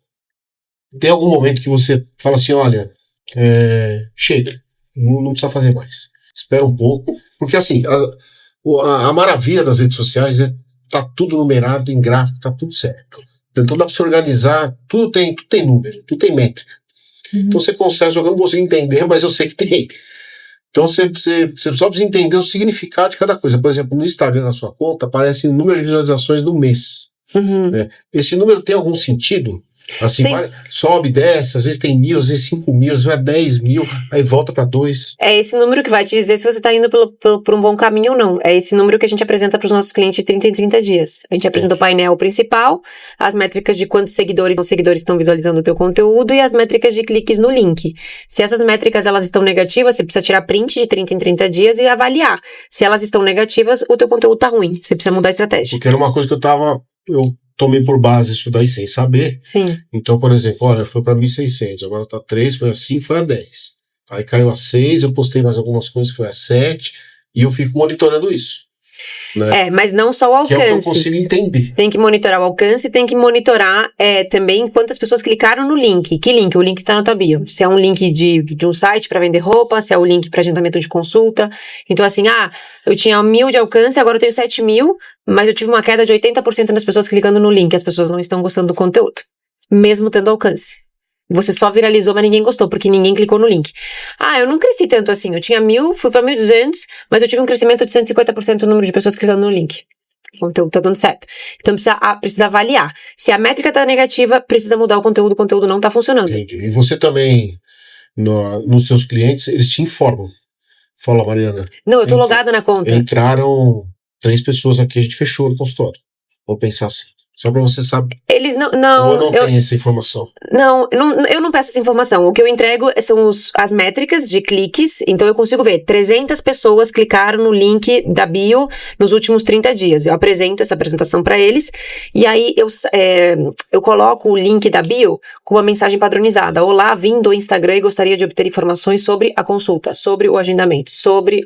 [SPEAKER 1] tem algum momento que você fala assim, olha, chega, não precisa fazer mais. Espera um pouco, porque assim, a maravilha das redes sociais é tá tudo numerado em gráfico, tá tudo certo. Então dá para se organizar, tudo tem número, tudo tem métrica. Então você consegue, só que eu não consigo entender, mas eu sei que tem. Então você só precisa entender o significado de cada coisa. Por exemplo, no Instagram, na sua conta, aparece o número de visualizações do mês. Né? Esse número tem algum sentido? Assim, sobe, desce, às vezes tem 1.000, às vezes 5.000, às vezes 10.000, aí volta para 2.
[SPEAKER 2] É esse número que vai te dizer se você está indo por um bom caminho ou não. É esse número que a gente apresenta para os nossos clientes de 30 em 30 dias. A gente apresenta o painel principal, as métricas de quantos seguidores estão visualizando o teu conteúdo e as métricas de cliques no link. Se essas métricas elas estão negativas, você precisa tirar print de 30 em 30 dias e avaliar. Se elas estão negativas, o teu conteúdo está ruim. Você precisa mudar a estratégia.
[SPEAKER 1] Porque era uma coisa que eu tomei por base isso daí sem saber.
[SPEAKER 2] Sim.
[SPEAKER 1] Então, por exemplo, olha, foi para 1.600, agora tá 3, foi assim, foi a 10. Aí caiu a 6, eu postei mais algumas coisas, foi a 7, e eu fico monitorando isso. Né?
[SPEAKER 2] Mas não só o alcance.
[SPEAKER 1] Que é o que eu consigo entender.
[SPEAKER 2] Tem que monitorar o alcance, tem que monitorar também quantas pessoas clicaram no link. Que link? O link está na tua bio. Se é um link de um site para vender roupa, se é o link para agendamento de consulta. Então, assim, eu tinha 1.000 de alcance, agora eu tenho 7.000, mas eu tive uma queda de 80% das pessoas clicando no link. As pessoas não estão gostando do conteúdo, mesmo tendo alcance. Você só viralizou, mas ninguém gostou, porque ninguém clicou no link. Eu não cresci tanto assim. Eu tinha 1.000, fui pra 1.200, mas eu tive um crescimento de 150% no número de pessoas clicando no link. O conteúdo tá dando certo. Então precisa avaliar. Se a métrica tá negativa, precisa mudar o conteúdo não tá funcionando.
[SPEAKER 1] Entendi. E você também, nos seus clientes, eles te informam. Fala, Mariana.
[SPEAKER 2] Não, eu tô logada na conta.
[SPEAKER 1] Entraram 3 pessoas aqui, a gente fechou no consultório. Vamos pensar assim. Só pra você saber.
[SPEAKER 2] Eles não
[SPEAKER 1] tem essa informação?
[SPEAKER 2] Não, eu não peço essa informação. O que eu entrego são as métricas de cliques. Então eu consigo ver 300 pessoas clicaram no link da bio nos últimos 30 dias. Eu apresento essa apresentação para eles. E aí eu coloco o link da bio com uma mensagem padronizada. Olá, vim do Instagram e gostaria de obter informações sobre a consulta, sobre o agendamento, sobre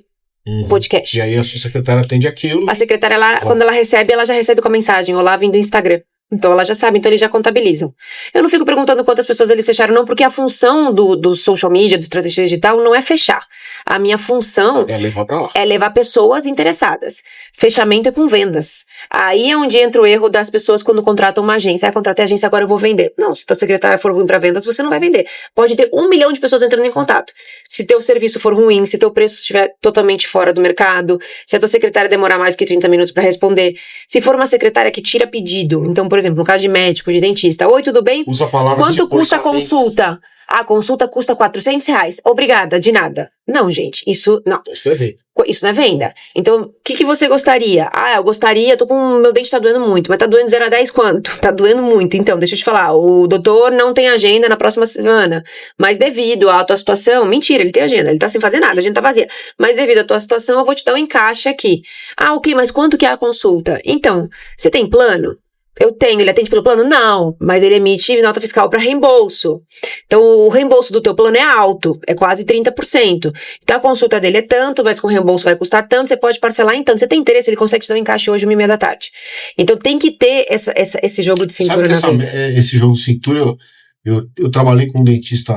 [SPEAKER 2] podcast.
[SPEAKER 1] E aí a sua secretária atende aquilo.
[SPEAKER 2] A secretária, quando ela recebe, ela já recebe com a mensagem, olá, vim do Instagram. Então ela já sabe, então eles já contabilizam. Eu não fico perguntando quantas pessoas eles fecharam, não, porque a função do social media, do estratégia digital, não é fechar. A minha função
[SPEAKER 1] é levar pra lá.
[SPEAKER 2] É levar pessoas interessadas. Fechamento é com vendas. Aí é onde entra o erro das pessoas quando contratam uma agência. Contratei a agência, agora eu vou vender. Não, se tua secretária for ruim pra vendas, você não vai vender. Pode ter 1 milhão de pessoas entrando em contato. Se teu serviço for ruim, se teu preço estiver totalmente fora do mercado, se a tua secretária demorar mais que 30 minutos pra responder, se for uma secretária que tira pedido, então, por exemplo, no caso de médico, de dentista, oi, tudo bem?
[SPEAKER 1] Usa palavras
[SPEAKER 2] Quanto custa a consulta? A consulta custa R$400. Obrigada, de nada. Não, gente, isso não.
[SPEAKER 1] Isso é venda.
[SPEAKER 2] Isso não é venda. Então, o que você gostaria? Eu gostaria, meu dente tá doendo muito, mas tá doendo 0 a 10 quanto? Tá doendo muito. Então, deixa eu te falar, o doutor não tem agenda na próxima semana, mas devido à tua situação, mentira, ele tem agenda, ele tá sem fazer nada, a agenda tá vazia. Mas devido à tua situação, eu vou te dar um encaixe aqui. Ok, mas quanto que é a consulta? Então, você tem plano? Eu tenho, ele atende pelo plano? Não, mas ele emite nota fiscal para reembolso. Então, o reembolso do teu plano é alto, é quase 30%. Então, a consulta dele é tanto, mas com reembolso vai custar tanto, você pode parcelar em tanto. Você tem interesse, ele consegue te dar um encaixe hoje, 1h30 da tarde. Então, tem que ter esse jogo de cintura na vida.
[SPEAKER 1] Esse jogo de cintura, eu trabalhei com um dentista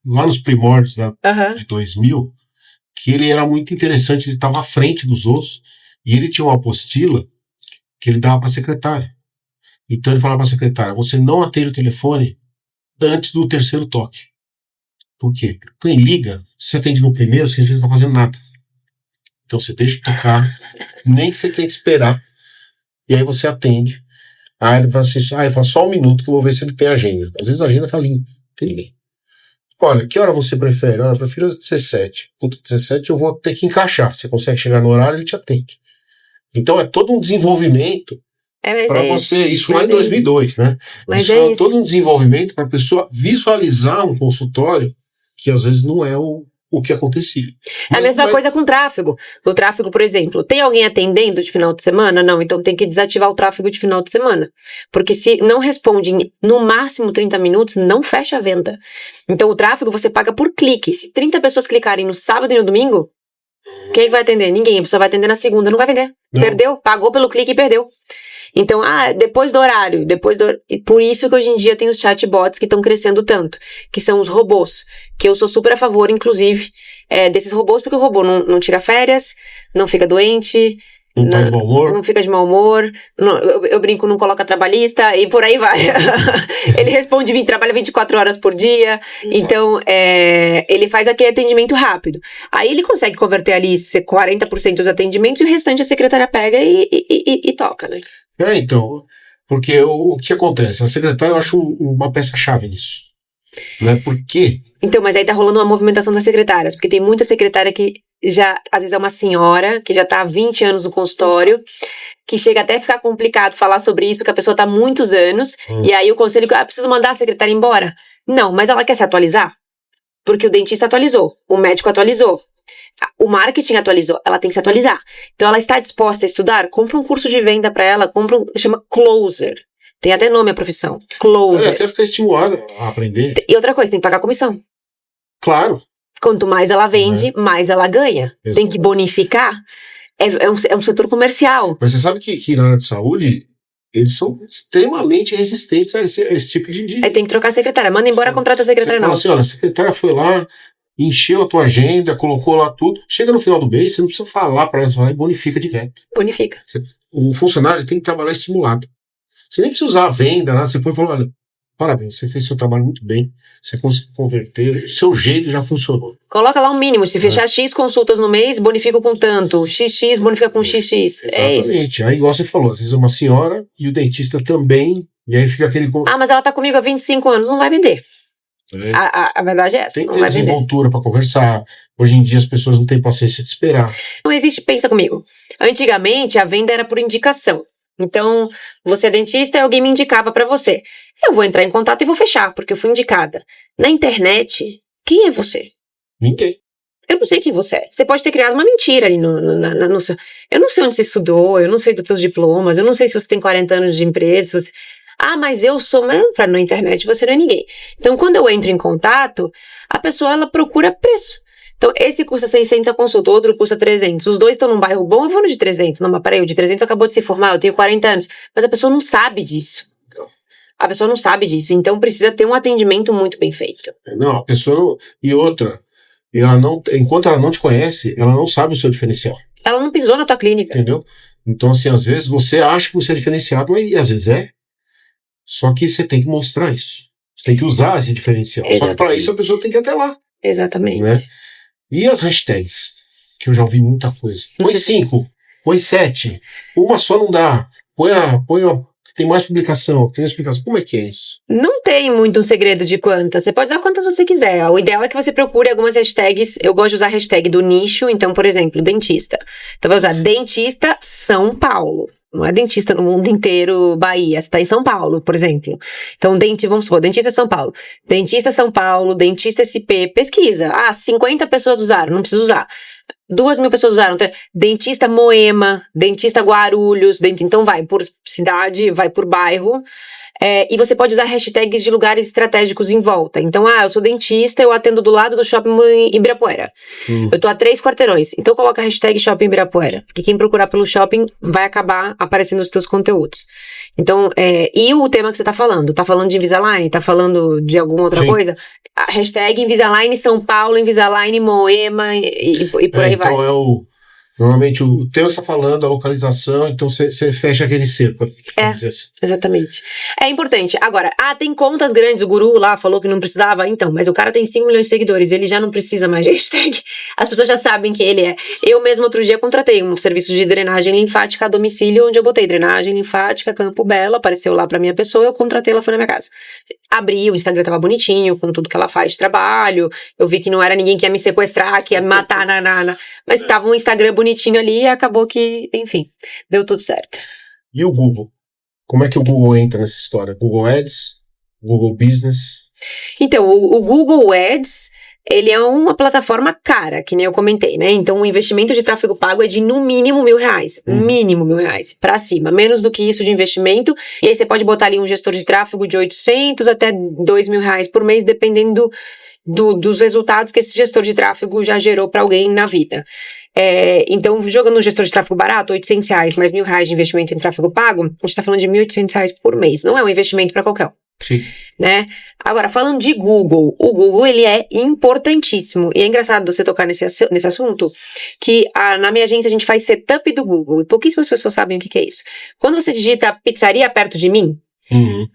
[SPEAKER 1] lá nos primórdios de 2000, que ele era muito interessante, ele estava à frente dos outros, e ele tinha uma apostila que ele dava para a secretária. Então ele falava para a secretária, você não atende o telefone antes do 3º toque. Por quê? Quem liga, se você atende no primeiro, você não está fazendo nada. Então você deixa de tocar, nem que você tenha que esperar, e aí você atende. Aí ele fala assim, ele fala só 1 minuto que eu vou ver se ele tem agenda. Às vezes a agenda está limpa, não tem ninguém. Olha, que hora você prefere? Olha, eu prefiro às 17. Puta, 17 eu vou ter que encaixar. Você consegue chegar no horário, ele te atende. Então é todo um desenvolvimento para você, isso lá em 2002, né?
[SPEAKER 2] Mas
[SPEAKER 1] isso é todo um desenvolvimento para a pessoa visualizar um consultório que às vezes não é o o que acontecia.
[SPEAKER 2] É a mesma coisa com o tráfego. O tráfego, por exemplo, tem alguém atendendo de final de semana? Não, então tem que desativar o tráfego de final de semana. Porque se não responde em, no máximo 30 minutos, não fecha a venda. Então o tráfego você paga por clique. Se 30 pessoas clicarem no sábado e no domingo, quem vai atender? Ninguém. A pessoa vai atender na segunda, não vai vender.
[SPEAKER 1] Não.
[SPEAKER 2] Perdeu, pagou pelo clique e perdeu. Então, depois do horário, e por isso que hoje em dia tem os chatbots que estão crescendo tanto, que são os robôs, que eu sou super a favor, inclusive, desses robôs, porque o robô não tira férias, não fica doente,
[SPEAKER 1] Não tá de mau humor.
[SPEAKER 2] não fica de mau humor, eu brinco, não coloca trabalhista, e por aí vai. Ele responde, trabalha 24 horas por dia, então, ele faz aquele atendimento rápido. Aí ele consegue converter ali 40% dos atendimentos e o restante a secretária pega e toca, né?
[SPEAKER 1] Então, porque o que acontece? A secretária, eu acho uma peça-chave nisso. Né? Por quê?
[SPEAKER 2] Então, mas aí tá rolando uma movimentação das secretárias, porque tem muita secretária que já, às vezes é uma senhora, que já tá há 20 anos no consultório, que chega até a ficar complicado falar sobre isso, que a pessoa tá há muitos anos, e aí o conselho, preciso mandar a secretária embora. Não, mas ela quer se atualizar? Porque o dentista atualizou, o médico atualizou, o marketing atualizou, ela tem que se atualizar. Então ela está disposta a estudar? Compra um curso de venda para ela, chama Closer. Tem até nome a profissão, Closer.
[SPEAKER 1] Até ficar estimulada a aprender.
[SPEAKER 2] E outra coisa, tem que pagar comissão.
[SPEAKER 1] Claro.
[SPEAKER 2] Quanto mais ela vende, mais ela ganha.
[SPEAKER 1] Exato.
[SPEAKER 2] Tem que bonificar. É um setor comercial.
[SPEAKER 1] Mas você sabe que na área de saúde, eles são extremamente resistentes a esse tipo de...
[SPEAKER 2] Aí tem que trocar a secretária. Manda embora, contrata a secretária
[SPEAKER 1] Você fala
[SPEAKER 2] nova.
[SPEAKER 1] assim, olha, a secretária foi lá, encheu a tua agenda, colocou lá tudo. Chega no final do mês, você não precisa falar para ela, você vai lá e bonifica direto.
[SPEAKER 2] Bonifica.
[SPEAKER 1] O funcionário tem que trabalhar estimulado. Você nem precisa usar a venda, nada. Você foi e falou, olha, parabéns, você fez seu trabalho muito bem, você conseguiu converter, o seu jeito já funcionou.
[SPEAKER 2] Coloca lá um mínimo, se fechar X consultas no mês, bonifica com tanto, XX bonifica com XX, é isso.
[SPEAKER 1] Exatamente, aí igual você falou, às vezes é uma senhora e o dentista também, e aí fica aquele...
[SPEAKER 2] Mas ela tá comigo há 25 anos, não vai vender. A verdade é essa,
[SPEAKER 1] tem que
[SPEAKER 2] não
[SPEAKER 1] ter
[SPEAKER 2] vai vender.
[SPEAKER 1] desenvoltura para conversar, hoje em dia as pessoas não têm paciência de esperar.
[SPEAKER 2] Não existe, pensa comigo, antigamente a venda era por indicação. Então, você é dentista e alguém me indicava pra você. Eu vou entrar em contato e vou fechar, porque eu fui indicada. Na internet, quem é você?
[SPEAKER 1] Ninguém.
[SPEAKER 2] Eu não sei quem você é. Você pode ter criado uma mentira ali no seu... Eu não sei onde você estudou, eu não sei dos seus diplomas, eu não sei se você tem 40 anos de empresa, se você... mas eu sou... Na internet você não é ninguém. Então, quando eu entro em contato, a pessoa, ela procura preço. Então, esse custa 600 a consulta, o outro custa 300. Os dois estão num bairro bom, eu vou no de 300. Não, mas peraí, o de 300 acabou de se formar, eu tenho 40 anos. Mas a pessoa não sabe disso. A pessoa não sabe disso. Então, precisa ter um atendimento muito bem feito.
[SPEAKER 1] Não, a pessoa não... E outra, ela não, enquanto ela não te conhece, ela não sabe o seu diferencial.
[SPEAKER 2] Ela não pisou na tua clínica.
[SPEAKER 1] Entendeu? Então, assim, às vezes você acha que você é diferenciado, e às vezes é. Só que você tem que mostrar isso. Você tem que usar esse diferencial.
[SPEAKER 2] Exatamente.
[SPEAKER 1] Só que para isso a pessoa tem que ir até lá.
[SPEAKER 2] Exatamente.
[SPEAKER 1] Né? E as hashtags? Que eu já ouvi muita coisa. Põe 5, põe 7. Uma só não dá. Põe a tem mais publicação, tem mais explicação. Como é que é isso?
[SPEAKER 2] Não tem muito um segredo de quantas. Você pode usar quantas você quiser. O ideal é que você procure algumas hashtags. Eu gosto de usar a hashtag do nicho. Então, por exemplo, dentista. Então, vai usar dentista São Paulo. Não é dentista no mundo inteiro, Bahia. Você está em São Paulo, por exemplo. Então, vamos supor, dentista São Paulo. Dentista São Paulo, dentista SP. Pesquisa. 50 pessoas usaram. Não precisa usar. 2.000 pessoas usaram. Dentista Moema, dentista Guarulhos. Então, vai por cidade, vai por bairro. E você pode usar hashtags de lugares estratégicos em volta. Então, eu sou dentista, eu atendo do lado do shopping Ibirapuera. Eu tô a 3 quarteirões. Então, coloca a hashtag shopping Ibirapuera. Porque quem procurar pelo shopping vai acabar aparecendo os teus conteúdos. Então, e o tema que você tá falando? Tá falando de Invisalign? Tá falando de alguma outra coisa? A hashtag Invisalign São Paulo, Invisalign Moema e por aí vai.
[SPEAKER 1] Então normalmente o tema que você está falando, a localização, então você fecha aquele cerco. Assim.
[SPEAKER 2] Exatamente. É importante. Agora, tem contas grandes, o guru lá falou que não precisava, então, mas o cara tem 5 milhões de seguidores, ele já não precisa mais de hashtag. As pessoas já sabem quem ele é. Eu mesmo outro dia contratei um serviço de drenagem linfática a domicílio, onde eu botei drenagem linfática, Campo Belo, apareceu lá pra minha pessoa, eu contratei, ela foi na minha casa. Abri, o Instagram tava bonitinho, com tudo que ela faz de trabalho, eu vi que não era ninguém que ia me sequestrar, que ia me matar, mas tava um Instagram bonitinho ali e acabou que, enfim, deu tudo certo.
[SPEAKER 1] E o Google? Como é que o Google entra nessa história? Google Ads? Google Business?
[SPEAKER 2] Então, o Google Ads ele é uma plataforma cara, que nem eu comentei, né? Então, o investimento de tráfego pago é de no mínimo R$1.000. Mínimo R$1.000, pra cima. Menos do que isso de investimento. E aí você pode botar ali um gestor de tráfego de 800 até R$2.000 por mês, dependendo dos resultados que esse gestor de tráfego já gerou pra alguém na vida. Então, jogando um gestor de tráfego barato, R$800, mais R$1.000 de investimento em tráfego pago, a gente tá falando de R$1.800 por mês. Não é um investimento pra qualquer um.
[SPEAKER 1] Sim.
[SPEAKER 2] Né? Agora, falando de Google, o Google, ele é importantíssimo, e é engraçado você tocar nesse assunto, que na minha agência a gente faz setup do Google, e pouquíssimas pessoas sabem o que é isso. Quando você digita pizzaria perto de mim,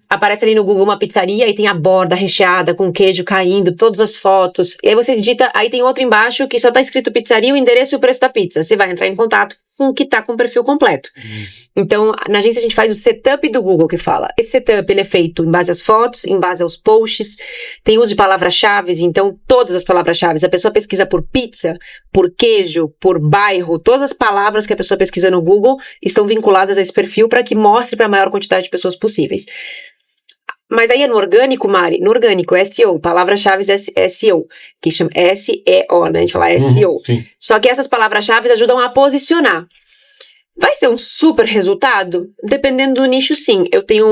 [SPEAKER 2] aparece ali no Google uma pizzaria e tem a borda recheada com queijo caindo, todas as fotos, e aí você digita, aí tem outro embaixo que só tá escrito pizzaria, o endereço e o preço da pizza. Você vai entrar em contato com o que tá com o perfil completo. Então, na agência a gente faz o setup do Google que fala. Esse setup, ele é feito em base às fotos, em base aos posts, tem uso de palavras-chave, então todas as palavras-chave, a pessoa pesquisa por pizza, por queijo, por bairro, todas as palavras que a pessoa pesquisa no Google estão vinculadas a esse perfil para que mostre para a maior quantidade de pessoas possíveis. Mas aí é no orgânico, Mari? No orgânico, SEO, palavras-chave SEO, que chama SEO, né? A gente fala SEO. Só que essas palavras-chave ajudam a posicionar. Vai ser um super resultado? Dependendo do nicho, sim. Eu tenho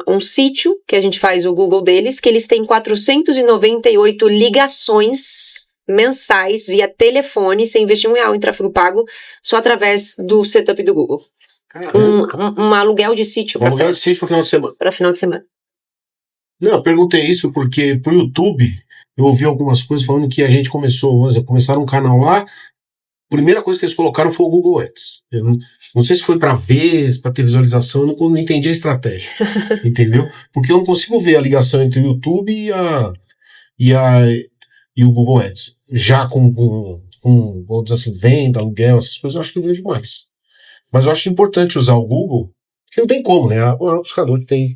[SPEAKER 2] um sítio, que a gente faz o Google deles, que eles têm 498 ligações mensais via telefone, sem investir R$1 em tráfego pago, só através do setup do Google. Um aluguel de sítio.
[SPEAKER 1] Aluguel de sítio para final de semana.
[SPEAKER 2] Para final de semana.
[SPEAKER 1] Não, eu perguntei isso porque pro YouTube eu ouvi algumas coisas falando que a gente começaram um canal lá, a primeira coisa que eles colocaram foi o Google Ads. Eu não sei se foi para ver, para ter visualização, eu não entendi a estratégia, entendeu? Porque eu não consigo ver a ligação entre o YouTube e o Google Ads. Já com vou dizer assim, venda, aluguel, essas coisas, eu acho que eu vejo mais. Mas eu acho importante usar o Google, porque não tem como, né? O buscador tem.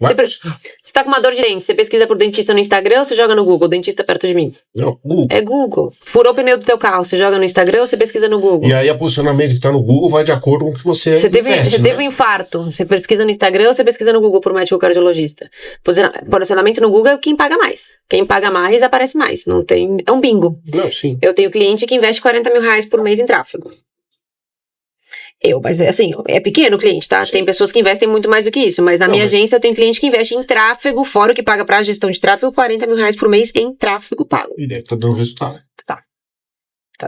[SPEAKER 2] Você tá com uma dor de dente, você pesquisa por dentista no Instagram ou você joga no Google, dentista perto de mim?
[SPEAKER 1] Não, Google.
[SPEAKER 2] É Google. Furou o pneu do teu carro, você joga no Instagram ou você pesquisa no Google?
[SPEAKER 1] E aí o posicionamento que tá no Google vai de acordo com o que você
[SPEAKER 2] teve um infarto, você pesquisa no Instagram ou você pesquisa no Google por médico cardiologista? Posicionamento no Google é quem paga mais. Quem paga mais, aparece mais. Não tem... É um bingo.
[SPEAKER 1] Não, sim.
[SPEAKER 2] Eu tenho cliente que investe R$40.000 por mês em tráfego. Mas assim, é pequeno o cliente, tá? Sim. Tem pessoas que investem muito mais do que isso, mas na minha agência eu tenho cliente que investe em tráfego, fora o que paga pra gestão de tráfego, R$40.000 por mês em tráfego pago.
[SPEAKER 1] E deve estar dando resultado.
[SPEAKER 2] Tá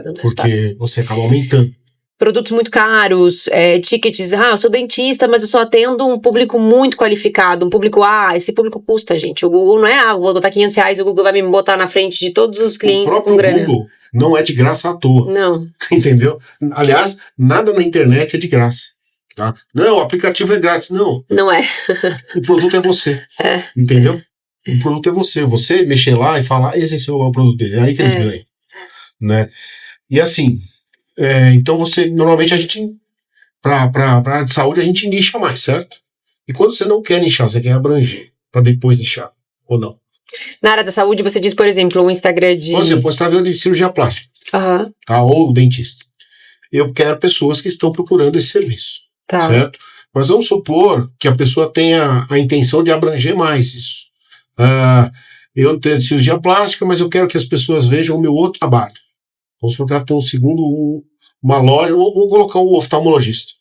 [SPEAKER 2] dando resultado.
[SPEAKER 1] Porque você acaba aumentando.
[SPEAKER 2] Produtos muito caros, tickets, eu sou dentista, mas eu só atendo um público muito qualificado, um público, esse público custa, gente. O Google não é, vou botar R$500, o Google vai me botar na frente de todos os clientes com grana.
[SPEAKER 1] Google não é de graça à toa.
[SPEAKER 2] Não.
[SPEAKER 1] Entendeu? Aliás, nada na internet é de graça. Tá? Não, o aplicativo é grátis. Não.
[SPEAKER 2] Não é.
[SPEAKER 1] O produto é você. Entendeu? O produto é você. Você mexer lá e falar, esse é o produto dele. É aí que eles ganham. Né? E assim, então normalmente a gente, pra área de saúde, a gente nicha mais, certo? E quando você não quer nichar, você quer abranger, pra depois nichar, ou não?
[SPEAKER 2] Na área da saúde, você diz, por exemplo, o Instagram de...
[SPEAKER 1] Por exemplo, o Instagram de cirurgia plástica. Tá? Ou dentista. Eu quero pessoas que estão procurando esse serviço. Tá. Certo? Mas vamos supor que a pessoa tenha a intenção de abranger mais isso. Eu tenho cirurgia plástica, mas eu quero que as pessoas vejam o meu outro trabalho. Vamos supor que ela tem uma loja, vou colocar um oftalmologista.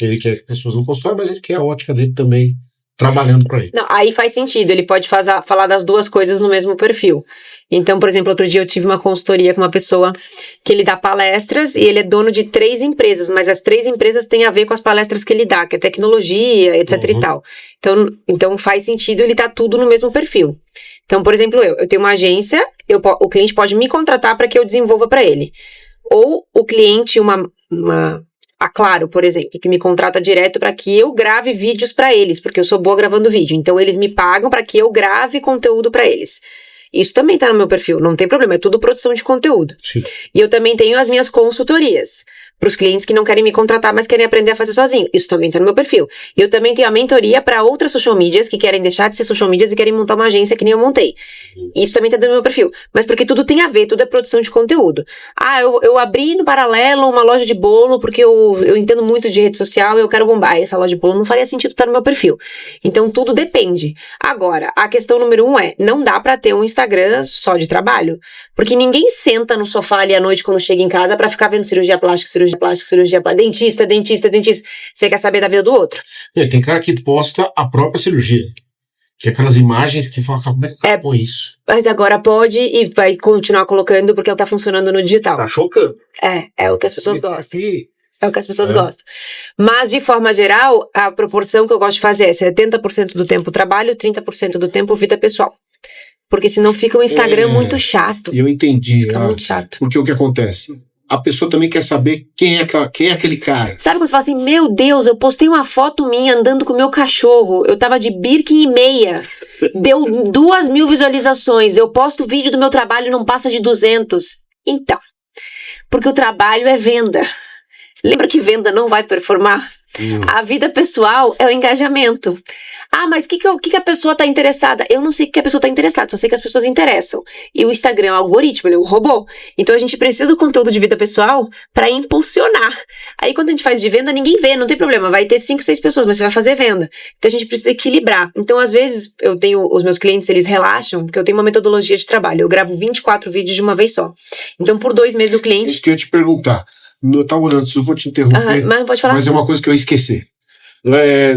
[SPEAKER 1] Ele quer que pessoas no consultório, mas ele quer a ótica dele também trabalhando para ele.
[SPEAKER 2] Não, aí faz sentido, ele pode falar das duas coisas no mesmo perfil. Então, por exemplo, outro dia eu tive uma consultoria com uma pessoa que ele dá palestras e ele é dono de 3 empresas, mas as 3 empresas têm a ver com as palestras que ele dá, que é tecnologia, etc e tal. Então faz sentido ele tá tudo no mesmo perfil. Então, por exemplo, eu tenho uma agência, o cliente pode me contratar para que eu desenvolva para ele. Ou o cliente, a Claro, por exemplo, que me contrata direto para que eu grave vídeos para eles, porque eu sou boa gravando vídeo. Então, eles me pagam para que eu grave conteúdo para eles. Isso também tá no meu perfil, não tem problema, é tudo produção de conteúdo.
[SPEAKER 1] Sim.
[SPEAKER 2] E eu também tenho as minhas consultorias. Para os clientes que não querem me contratar, mas querem aprender a fazer sozinho. Isso também tá no meu perfil. E eu também tenho a mentoria para outras social medias que querem deixar de ser social medias e querem montar uma agência que nem eu montei. Isso também tá dentro do meu perfil. Mas porque tudo tem a ver, tudo é produção de conteúdo. Eu abri no paralelo uma loja de bolo porque eu entendo muito de rede social e eu quero bombar. E essa loja de bolo não faria sentido estar no meu perfil. Então tudo depende. Agora, a questão número 1 não dá pra ter um Instagram só de trabalho. Porque ninguém senta no sofá ali à noite quando chega em casa pra ficar vendo cirurgia plástica, dentista. Você quer saber da vida do outro.
[SPEAKER 1] Tem cara que posta a própria cirurgia. Que é aquelas imagens que falam, como é que o cara põe isso?
[SPEAKER 2] Mas agora pode e vai continuar colocando porque é o que tá funcionando no digital.
[SPEAKER 1] Tá chocando.
[SPEAKER 2] É o que as pessoas gostam. É o que as pessoas gostam. Mas, de forma geral, a proporção que eu gosto de fazer é 70% do tempo trabalho, 30% do tempo vida pessoal. Porque senão fica um Instagram muito chato.
[SPEAKER 1] Eu entendi.
[SPEAKER 2] Fica muito chato.
[SPEAKER 1] Porque o que acontece? A pessoa também quer saber quem é aquele cara.
[SPEAKER 2] Sabe quando você fala assim, meu Deus, eu postei uma foto minha andando com o meu cachorro, eu tava de Birkin e meia, deu 2.000 visualizações, eu posto vídeo do meu trabalho e não passa de 200. Então, porque o trabalho é venda. Lembra que venda não vai performar? A vida pessoal é o engajamento. Mas o que a pessoa tá interessada? Eu não sei o que a pessoa tá interessada, só sei que as pessoas interessam. E o Instagram é um algoritmo, ele é um robô. Então a gente precisa do conteúdo de vida pessoal pra impulsionar. Aí quando a gente faz de venda, ninguém vê, não tem problema. Vai ter 5, 6 pessoas, mas você vai fazer venda. Então a gente precisa equilibrar. Então às vezes os meus clientes, eles relaxam, porque eu tenho uma metodologia de trabalho. Eu gravo 24 vídeos de uma vez só. Então por 2 meses o cliente...
[SPEAKER 1] Isso que eu ia te perguntar. Eu tava olhando, eu vou te interromper,
[SPEAKER 2] mas pode falar.
[SPEAKER 1] Mas é uma coisa que eu esqueci.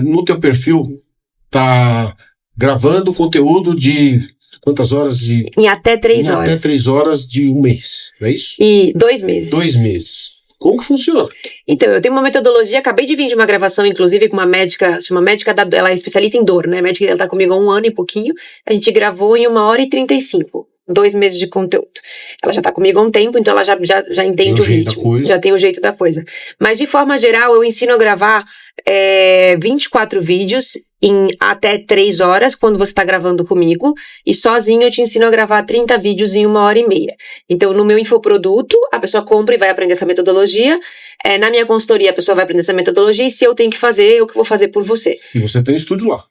[SPEAKER 1] No teu perfil, tá gravando conteúdo de quantas horas?
[SPEAKER 2] Em até 3 horas.
[SPEAKER 1] Até 3 horas de um mês, não é isso?
[SPEAKER 2] E 2 meses.
[SPEAKER 1] 2 meses. Como que funciona?
[SPEAKER 2] Então, eu tenho uma metodologia, acabei de vir de uma gravação, inclusive, com uma médica, ela é especialista em dor, né? A médica, ela tá comigo há 1 ano e pouquinho, a gente gravou em 1h35. 2 meses de conteúdo. Ela já tá comigo há um tempo, então ela já entende o ritmo. Já tem o jeito da coisa. Mas, de forma geral, eu ensino a gravar 24 vídeos em até 3 horas, quando você tá gravando comigo. E sozinho eu te ensino a gravar 30 vídeos em 1h30. Então, no meu infoproduto, a pessoa compra e vai aprender essa metodologia. Na minha consultoria, a pessoa vai aprender essa metodologia. E se eu tenho que fazer, eu que vou fazer por você.
[SPEAKER 1] E você tem estúdio lá?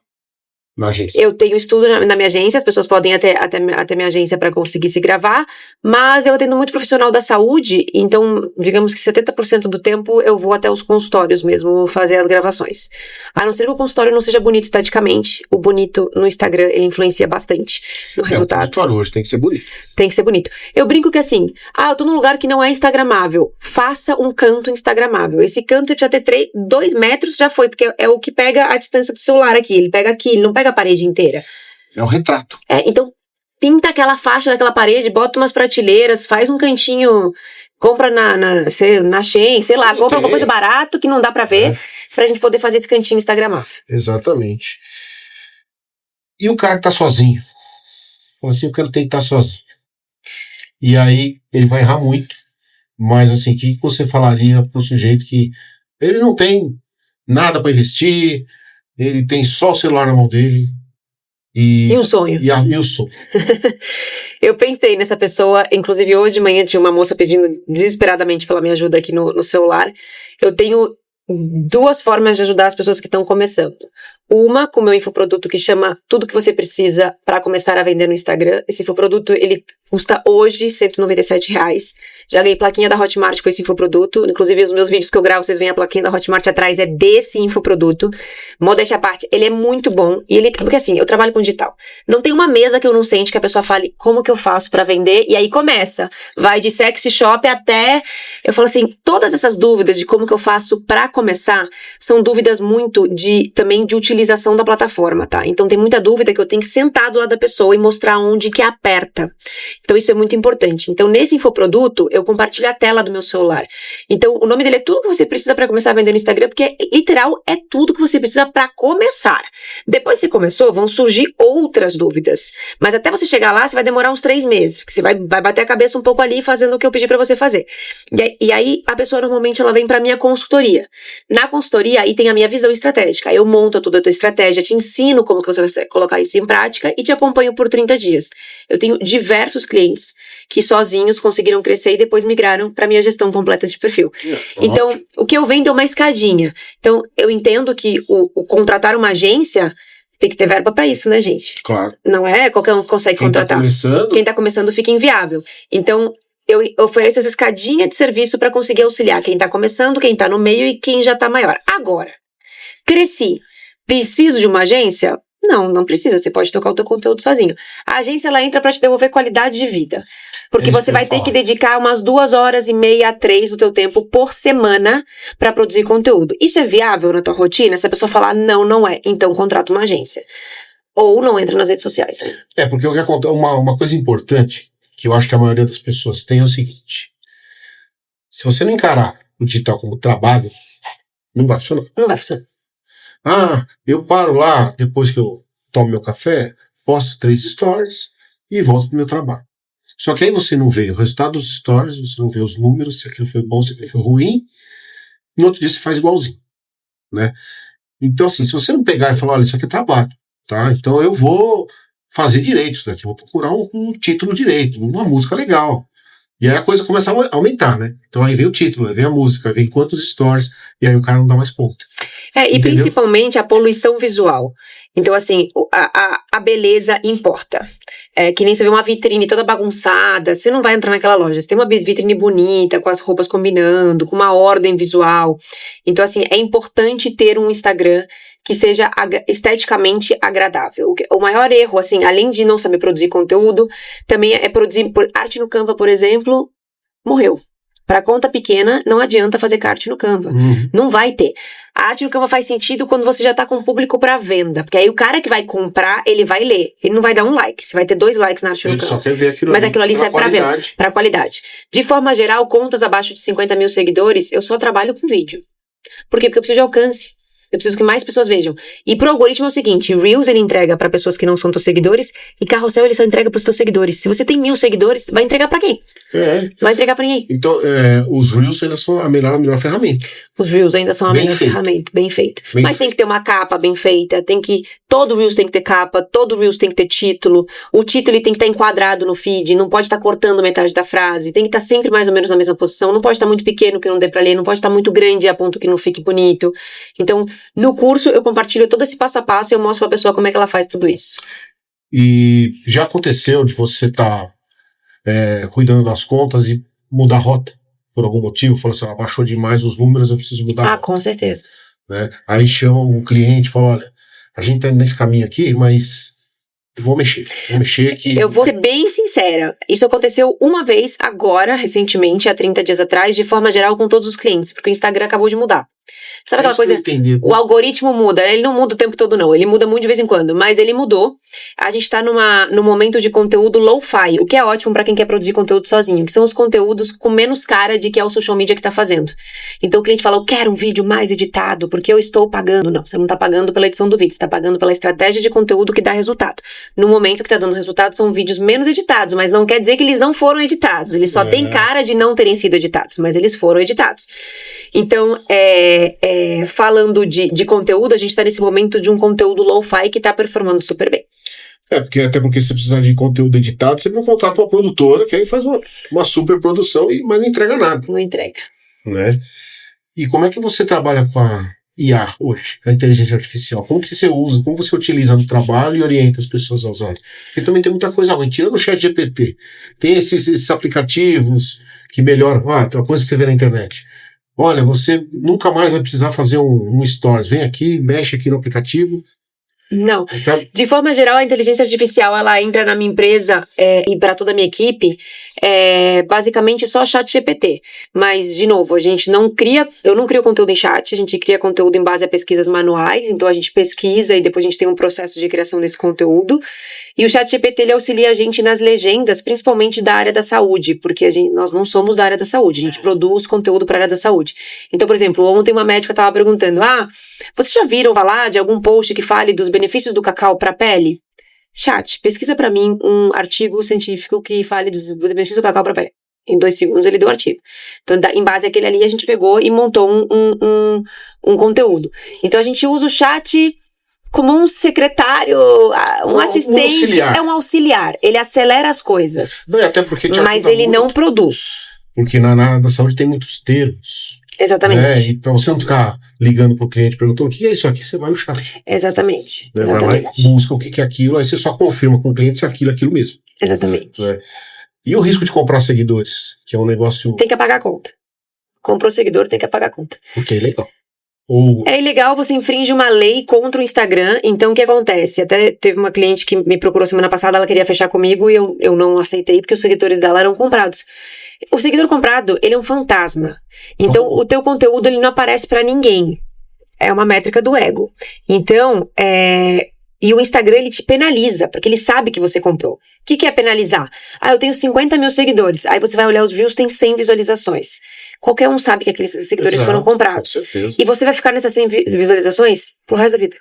[SPEAKER 1] Na agência.
[SPEAKER 2] Eu tenho estudo na minha agência, as pessoas podem ir até minha agência para conseguir se gravar, mas eu atendo muito profissional da saúde, então, digamos que 70% do tempo eu vou até os consultórios mesmo fazer as gravações. A não ser que o consultório não seja bonito esteticamente, o bonito no Instagram, ele influencia bastante no resultado. O
[SPEAKER 1] consultório hoje tem que ser bonito.
[SPEAKER 2] Tem que ser bonito. Eu brinco que assim, eu tô num lugar que não é instagramável, faça um canto instagramável. Esse canto precisa ter 2 metros, já foi, porque é o que pega a distância do celular aqui, ele pega aqui, ele não pega a parede inteira.
[SPEAKER 1] É um retrato.
[SPEAKER 2] Então, pinta aquela faixa daquela parede, bota umas prateleiras, faz um cantinho, compra na Shein, sei lá, compra alguma coisa barato que não dá pra ver, pra gente poder fazer esse cantinho instagramável.
[SPEAKER 1] Exatamente. E o cara que tá sozinho? Fala assim, eu quero tentar sozinho. E aí, ele vai errar muito, mas assim, o que você falaria pro sujeito que ele não tem nada pra investir, ele tem só o celular na mão dele. E
[SPEAKER 2] um sonho.
[SPEAKER 1] E o sonho.
[SPEAKER 2] Eu pensei nessa pessoa, inclusive hoje de manhã tinha uma moça pedindo desesperadamente pela minha ajuda aqui no celular. Eu tenho 2 formas de ajudar as pessoas que estão começando. Uma com o meu infoproduto que chama Tudo que você precisa para começar a vender no Instagram. Esse infoproduto, ele custa hoje R$197. Já ganhei plaquinha da Hotmart com esse infoproduto. Inclusive, os meus vídeos que eu gravo, vocês veem a plaquinha da Hotmart atrás, é desse infoproduto. Modéstia à parte, ele é muito bom. Porque assim, eu trabalho com digital. Não tem uma mesa que eu não sente que a pessoa fale como que eu faço pra vender. E aí começa. Vai de sexy shop até... Eu falo assim, todas essas dúvidas de como que eu faço pra começar, são dúvidas muito também de utilização da plataforma, tá? Então tem muita dúvida que eu tenho que sentar do lado da pessoa e mostrar onde que aperta. Então isso é muito importante. Então nesse infoproduto, eu compartilho a tela do meu celular. Então o nome dele é Tudo que você precisa para começar a vender no Instagram, porque literal é tudo que você precisa para começar. Depois que você começou, vão surgir outras dúvidas. Mas até você chegar lá, você vai demorar uns 3 meses, porque você vai bater a cabeça um pouco ali fazendo o que eu pedi para você fazer. E aí a pessoa normalmente ela vem para minha consultoria. Na consultoria aí tem a minha visão estratégica. Aí eu monto tudo, eu tua estratégia, te ensino como que você vai colocar isso em prática e te acompanho por 30 dias. Eu tenho diversos clientes que sozinhos conseguiram crescer e depois migraram para minha gestão completa de perfil. Então, o que eu vendo é uma escadinha. Então, eu entendo que o contratar uma agência tem que ter verba para isso, né, gente?
[SPEAKER 1] Claro.
[SPEAKER 2] Não é qualquer um que consegue contratar. Quem tá começando fica inviável. Então, eu ofereço essa escadinha de serviço para conseguir auxiliar quem tá começando, quem tá no meio e quem já tá maior. Agora, cresci. Preciso de uma agência? Não precisa. Você pode tocar o teu conteúdo sozinho. A agência, ela entra para te devolver qualidade de vida. Porque você vai ter que dedicar umas 2h30 a 3 do teu tempo por semana para produzir conteúdo. Isso é viável na tua rotina? Se a pessoa falar não é, então contrata uma agência. Ou não entra nas redes sociais.
[SPEAKER 1] Porque o que acontece, uma coisa importante que eu acho que a maioria das pessoas tem é o seguinte: se você não encarar o digital como trabalho, não vai funcionar.
[SPEAKER 2] Não vai funcionar.
[SPEAKER 1] Eu paro lá, depois que eu tomo meu café, posto 3 stories e volto pro meu trabalho. Só que aí você não vê o resultado dos stories, você não vê os números, se aquilo foi bom, se aquilo foi ruim. No outro dia você faz igualzinho, né? Então, assim, se você não pegar e falar, olha, isso aqui é trabalho, tá? Então eu vou fazer direito isso daqui, vou procurar um título direito, uma música legal. E aí a coisa começa a aumentar, né? Então aí vem o título, aí vem a música, aí vem quantos stories, e aí o cara não dá mais conta.
[SPEAKER 2] E entendeu? Principalmente a poluição visual. Então, assim, a beleza importa. Que nem você vê uma vitrine toda bagunçada, você não vai entrar naquela loja. Você tem uma vitrine bonita, com as roupas combinando, com uma ordem visual. Então, assim, é importante ter um Instagram que seja esteticamente agradável. O maior erro, assim, além de não saber produzir conteúdo, também é produzir arte no Canva, por exemplo, morreu. Para conta pequena, não adianta fazer arte no Canva. Não vai ter. A arte no Canva faz sentido quando você já tá com o público para venda. Porque aí o cara que vai comprar, ele vai ler. Ele não vai dar um like. Você vai ter 2 likes na arte no Canva.
[SPEAKER 1] Ele só quer ver aquilo.
[SPEAKER 2] Mas aquilo ali serve pra venda. Pra qualidade. De forma geral, contas abaixo de 50 mil seguidores, eu só trabalho com vídeo. Por quê? Porque eu preciso de alcance. Eu preciso que mais pessoas vejam. E pro algoritmo é o seguinte: Reels ele entrega pra pessoas que não são teus seguidores, e Carrossel ele só entrega pros teus seguidores. Se você tem 1000 seguidores, vai entregar pra quem? Não vai entregar pra ninguém.
[SPEAKER 1] Então, os Reels ainda são a melhor ferramenta.
[SPEAKER 2] Os Reels ainda são a melhor ferramenta, bem feito. Mas tem que ter uma capa bem feita, todo Reels tem que ter capa, todo Reels tem que ter título, o título ele tem que estar enquadrado no feed, não pode estar cortando metade da frase, tem que estar sempre mais ou menos na mesma posição, não pode estar muito pequeno que não dê pra ler, não pode estar muito grande a ponto que não fique bonito. Então, no curso eu compartilho todo esse passo a passo e eu mostro pra pessoa como é que ela faz tudo isso.
[SPEAKER 1] E já aconteceu de você estar cuidando das contas e mudar a rota por algum motivo? Falou assim, abaixou demais os números, eu preciso mudar a rota.
[SPEAKER 2] Com certeza.
[SPEAKER 1] Né? Aí chama um cliente e fala, olha, a gente tá nesse caminho aqui, mas vou mexer que...
[SPEAKER 2] Eu vou ser bem sincera, isso aconteceu uma vez agora, recentemente, há 30 dias atrás, de forma geral com todos os clientes, porque o Instagram acabou de mudar. Sabe aquela coisa? O algoritmo muda, ele não muda o tempo todo não, ele muda muito de vez em quando, mas ele mudou. A gente tá no momento de conteúdo low-fi, o que é ótimo pra quem quer produzir conteúdo sozinho, que são os conteúdos com menos cara de que é o social media que tá fazendo. Então o cliente fala, eu quero um vídeo mais editado, porque eu estou pagando. Não, você não tá pagando pela edição do vídeo, você tá pagando pela estratégia de conteúdo que dá resultado. No momento que tá dando resultado, são vídeos menos editados, mas não quer dizer que eles não foram editados, eles só têm cara de não terem sido editados, mas eles foram editados. Então, falando de conteúdo, a gente tá nesse momento de um conteúdo low-fi que tá performando super bem.
[SPEAKER 1] Até porque se você precisar de conteúdo editado, você vai contar com uma produtora que aí faz uma super produção, mas não entrega nada.
[SPEAKER 2] Não entrega.
[SPEAKER 1] Né? E como é que você trabalha com a IA hoje, com a inteligência artificial? Como que você usa, como você utiliza no trabalho e orienta as pessoas a usarem? Porque também tem muita coisa ruim. Tirando o ChatGPT, tem esses aplicativos que melhoram. Tem uma coisa que você vê na internet. Olha, você nunca mais vai precisar fazer um stories. Vem aqui, mexe aqui no aplicativo.
[SPEAKER 2] Não. De forma geral, a inteligência artificial, ela entra na minha empresa e para toda a minha equipe, basicamente só ChatGPT. Mas, de novo, eu não crio conteúdo em chat, a gente cria conteúdo em base a pesquisas manuais, então a gente pesquisa e depois a gente tem um processo de criação desse conteúdo. E o ChatGPT, ele auxilia a gente nas legendas, principalmente da área da saúde, porque nós não somos da área da saúde, a gente produz conteúdo para a área da saúde. Então, por exemplo, ontem uma médica estava perguntando, vocês já viram falar de algum post que fale dos benefícios do cacau para a pele? Chat, pesquisa para mim um artigo científico que fale dos benefícios do cacau para a pele. Em 2 segundos ele deu o artigo. Então, em base àquele ali, a gente pegou e montou um conteúdo. Então, a gente usa o chat como um secretário, um assistente,
[SPEAKER 1] auxiliar.
[SPEAKER 2] É um auxiliar. Ele acelera as coisas.
[SPEAKER 1] Não, até porque
[SPEAKER 2] mas ele não produz.
[SPEAKER 1] Porque na área da saúde tem muitos termos.
[SPEAKER 2] Exatamente.
[SPEAKER 1] E para você não ficar ligando pro cliente perguntando o que é isso aqui, você vai no chat.
[SPEAKER 2] Exatamente.
[SPEAKER 1] Né? Vai lá e busca o que é aquilo, aí você só confirma com o cliente se aquilo é aquilo mesmo.
[SPEAKER 2] Exatamente.
[SPEAKER 1] Né? E o risco de comprar seguidores, que é um negócio...
[SPEAKER 2] Tem que apagar a conta. Comprou seguidor, tem que apagar a conta.
[SPEAKER 1] Porque é ilegal.
[SPEAKER 2] É ilegal, você infringe uma lei contra o Instagram. Então, o que acontece? Até teve uma cliente que me procurou semana passada, ela queria fechar comigo e eu não aceitei porque os seguidores dela eram comprados. O seguidor comprado, ele é um fantasma. Então, o teu conteúdo, ele não aparece pra ninguém. É uma métrica do ego. Então, e o Instagram, ele te penaliza, porque ele sabe que você comprou. O que é penalizar? Eu tenho 50 mil seguidores. Aí você vai olhar os views, tem 100 visualizações. Qualquer um sabe que aqueles seguidores foram comprados.
[SPEAKER 1] Com certeza.
[SPEAKER 2] E você vai ficar nessas 100 visualizações pro resto da vida.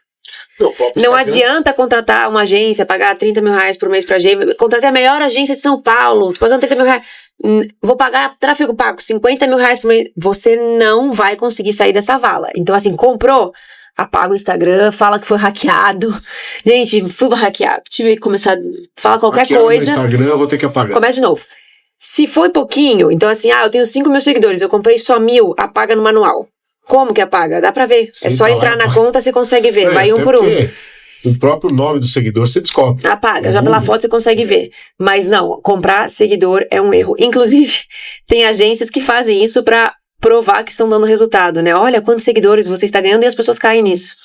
[SPEAKER 2] Não adianta contratar uma agência, pagar 30 mil reais por mês pra agência. Contratei a melhor agência de São Paulo, tô pagando 30 mil reais. Vou pagar tráfego pago, 50 mil reais por mês. Você não vai conseguir sair dessa vala. Então, assim, comprou, apaga o Instagram, fala que foi hackeado. Gente, fui hackeado. Tive que começar a falar qualquer coisa.
[SPEAKER 1] No Instagram, eu vou ter que apagar.
[SPEAKER 2] Começa de novo. Se foi pouquinho, então assim, eu tenho 5 mil seguidores, eu comprei só 1.000, apaga no manual. Como que apaga? Dá pra ver.
[SPEAKER 1] Sim,
[SPEAKER 2] é só entrar na conta, você consegue ver. Vai um por um.
[SPEAKER 1] O próprio nome do seguidor você descobre.
[SPEAKER 2] Apaga, já pela foto você consegue ver. Mas não, comprar seguidor é um erro. Inclusive, tem agências que fazem isso pra provar que estão dando resultado, né? Olha quantos seguidores você está ganhando e as pessoas caem nisso.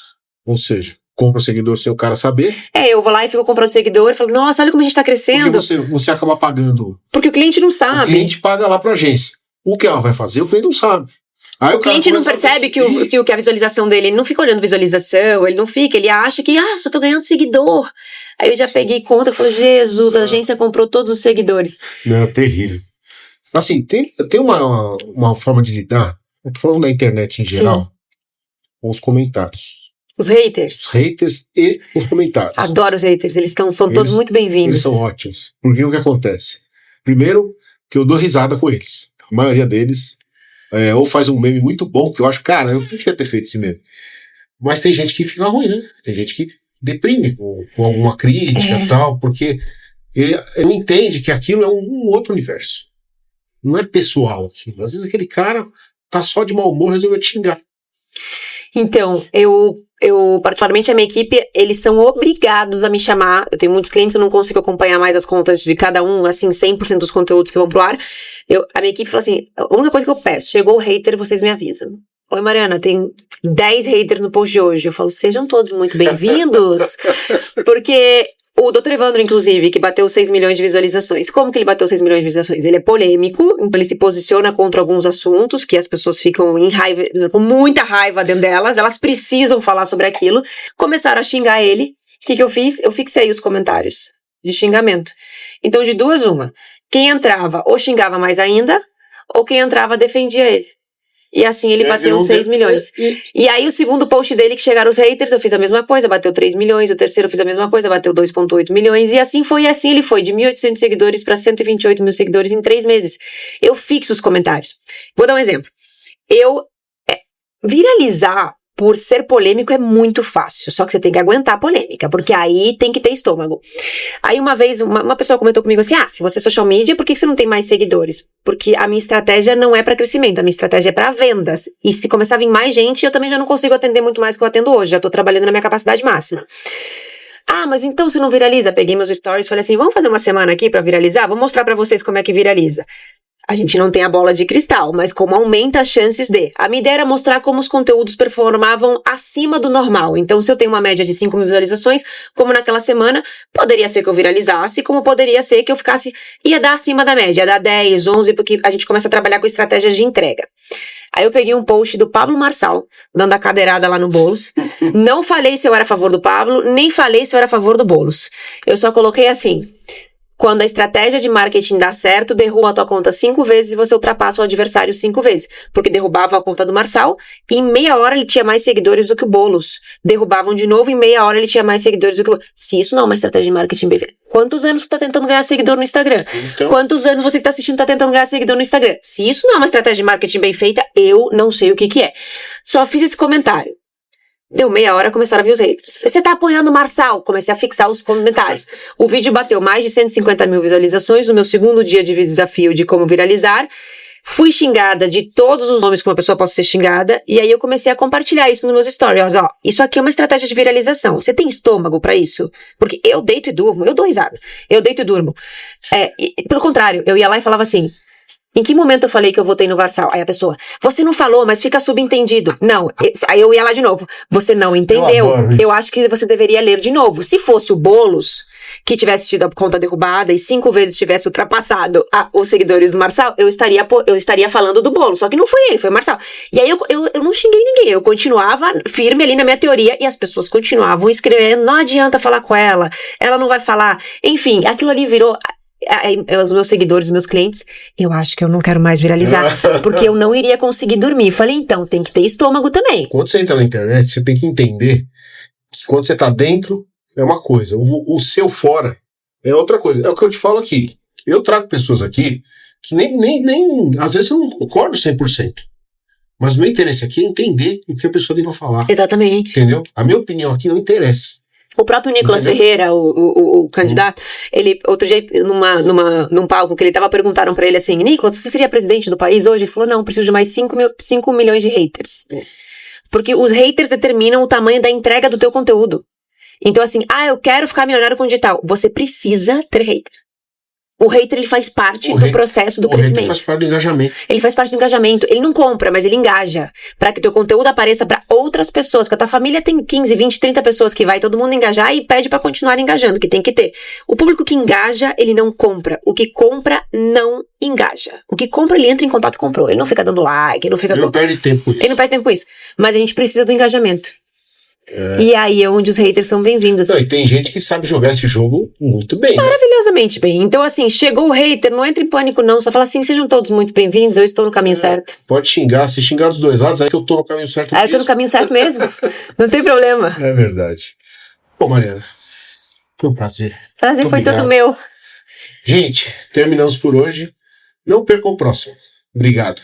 [SPEAKER 1] Ou seja, compra o seguidor sem o cara saber.
[SPEAKER 2] Eu vou lá e fico comprando seguidor e falo, nossa, olha como a gente tá crescendo.
[SPEAKER 1] Porque você acaba pagando.
[SPEAKER 2] Porque o cliente não sabe.
[SPEAKER 1] O cliente paga lá pra agência. O que ela vai fazer, o cliente não sabe. Aí
[SPEAKER 2] o cliente não percebe que a visualização dele, ele não fica olhando visualização, ele acha que, só tô ganhando seguidor. Aí eu já peguei conta e falei, Jesus, a agência comprou todos os seguidores.
[SPEAKER 1] Não, é terrível. Assim, tem uma forma de lidar, eu tô falando da internet em geral, com os comentários.
[SPEAKER 2] Os haters.
[SPEAKER 1] Os haters e os comentários.
[SPEAKER 2] Adoro os haters, são todos muito bem-vindos.
[SPEAKER 1] Eles são ótimos. Porque o que acontece? Primeiro, que eu dou risada com eles. A maioria deles... ou faz um meme muito bom, que eu acho, cara, eu não devia ter feito esse meme. Mas tem gente que fica ruim, né? Tem gente que deprime com alguma crítica e tal, porque ele não entende que aquilo é um outro universo. Não é pessoal aquilo. Às vezes aquele cara tá só de mau humor, resolveu te xingar.
[SPEAKER 2] Então, eu particularmente a minha equipe, eles são obrigados a me chamar. Eu tenho muitos clientes, eu não consigo acompanhar mais as contas de cada um, assim, 100% dos conteúdos que vão pro ar. A minha equipe fala assim, a única coisa que eu peço, chegou o hater, vocês me avisam. Oi, Mariana, tem 10 haters no post de hoje. Eu falo, sejam todos muito bem-vindos, porque o Dr. Evandro, inclusive, que bateu 6 milhões de visualizações. Como que ele bateu 6 milhões de visualizações? Ele é polêmico, então ele se posiciona contra alguns assuntos que as pessoas ficam com muita raiva dentro delas, elas precisam falar sobre aquilo. Começaram a xingar ele. O que eu fiz? Eu fixei os comentários de xingamento. Então, de duas, uma. Quem entrava ou xingava mais ainda, ou quem entrava defendia ele. E assim ele bateu 6 milhões. E aí o segundo post dele, que chegaram os haters, eu fiz a mesma coisa, bateu 3 milhões. O terceiro eu fiz a mesma coisa, bateu 2,8 milhões. E assim ele foi de 1.800 seguidores para 128 mil seguidores em 3 meses. Eu fixo os comentários. Vou dar um exemplo. Viralizar por ser polêmico é muito fácil, só que você tem que aguentar a polêmica, porque aí tem que ter estômago. Aí uma vez, uma pessoa comentou comigo assim, se você é social media, por que você não tem mais seguidores? Porque a minha estratégia não é para crescimento, a minha estratégia é para vendas. E se começar a vir mais gente, eu também já não consigo atender muito mais do que eu atendo hoje, já tô trabalhando na minha capacidade máxima. Mas então se não viraliza? Peguei meus stories e falei assim, vamos fazer uma semana aqui pra viralizar? Vou mostrar pra vocês como é que viraliza. A gente não tem a bola de cristal, mas como aumenta as chances de. A minha ideia era mostrar como os conteúdos performavam acima do normal. Então, se eu tenho uma média de 5 mil visualizações, como naquela semana, poderia ser que eu viralizasse, como poderia ser que eu ia dar acima da média, ia dar 10, 11, porque a gente começa a trabalhar com estratégias de entrega. Aí eu peguei um post do Pablo Marçal, dando a cadeirada lá no Boulos. Não falei se eu era a favor do Pablo, nem falei se eu era a favor do Boulos. Eu só coloquei assim... Quando a estratégia de marketing dá certo, derruba a tua conta 5 vezes e você ultrapassa o adversário 5 vezes. Porque derrubava a conta do Marçal e em meia hora ele tinha mais seguidores do que o Boulos. Derrubavam de novo e em meia hora ele tinha mais seguidores do que o Boulos. Se isso não é uma estratégia de marketing bem feita. Quantos anos você tá tentando ganhar seguidor no Instagram? Então... Quantos anos você que tá assistindo tá tentando ganhar seguidor no Instagram? Se isso não é uma estratégia de marketing bem feita, eu não sei o que é. Só fiz esse comentário. Deu meia hora, começaram a vir os haters. Você tá apoiando o Marçal? Comecei a fixar os comentários. O vídeo bateu mais de 150 mil visualizações no meu segundo dia de desafio de como viralizar. Fui xingada de todos os nomes que uma pessoa possa ser xingada, e aí eu comecei a compartilhar isso nos meus stories. Ó, isso aqui é uma estratégia de viralização. Você tem estômago pra isso? Porque eu deito e durmo, eu dou risada. Eu deito e durmo. Pelo contrário, eu ia lá e falava assim, em que momento eu falei que eu votei no Varsal? Aí a pessoa, você não falou, mas fica subentendido. Não, aí eu ia lá de novo. Você não entendeu. Eu acho que você deveria ler de novo. Se fosse o Boulos que tivesse tido a conta derrubada e 5 vezes tivesse ultrapassado os seguidores do Marçal, eu estaria falando do Boulos. Só que não foi ele, foi o Marçal. E aí eu não xinguei ninguém, eu continuava firme ali na minha teoria e as pessoas continuavam escrevendo, não adianta falar com ela não vai falar. Enfim, aquilo ali virou... Os meus seguidores, os meus clientes, eu acho que eu não quero mais viralizar, porque eu não iria conseguir dormir. Falei, então, tem que ter estômago também.
[SPEAKER 1] Quando você entra na internet, você tem que entender que quando você tá dentro, é uma coisa, o seu fora é outra coisa. É o que eu te falo aqui. Eu trago pessoas aqui que nem às vezes eu não concordo 100%. Mas o meu interesse aqui é entender o que a pessoa tem pra falar.
[SPEAKER 2] Exatamente.
[SPEAKER 1] Entendeu? A minha opinião aqui não interessa.
[SPEAKER 2] O próprio Nicolas Ferreira, o candidato, ele, outro dia, num palco que ele perguntaram pra ele assim, Nicolas, você seria presidente do país hoje? Ele falou, não, preciso de mais 5 milhões de haters. Porque os haters determinam o tamanho da entrega do teu conteúdo. Então assim, eu quero ficar milionário com digital. Você precisa ter hater. O hater, ele faz parte do processo do crescimento. Ele
[SPEAKER 1] faz parte do engajamento.
[SPEAKER 2] Ele faz parte do engajamento. Ele não compra, mas ele engaja. Pra que o teu conteúdo apareça pra outras pessoas. Porque a tua família tem 15, 20, 30 pessoas que vai todo mundo engajar e pede pra continuar engajando, que tem que ter. O público que engaja, ele não compra. O que compra, não engaja. O que compra, ele entra em contato e comprou. Ele não fica dando like, ele não fica...
[SPEAKER 1] Ele não perde tempo com isso.
[SPEAKER 2] Ele não perde tempo com isso. Mas a gente precisa do engajamento. E aí é onde os haters são bem-vindos.
[SPEAKER 1] E tem gente que sabe jogar esse jogo muito bem.
[SPEAKER 2] Maravilhosamente bem. Então, assim, chegou o hater, não entra em pânico, não. Só fala assim, sejam todos muito bem-vindos, eu estou no caminho certo.
[SPEAKER 1] Pode xingar, se xingar dos dois lados, aí que eu tô no caminho certo.
[SPEAKER 2] Eu tô no caminho certo mesmo. Não tem problema.
[SPEAKER 1] É verdade. Bom, Mariana, foi um prazer.
[SPEAKER 2] Prazer foi todo meu.
[SPEAKER 1] Gente, terminamos por hoje. Não percam o próximo. Obrigado.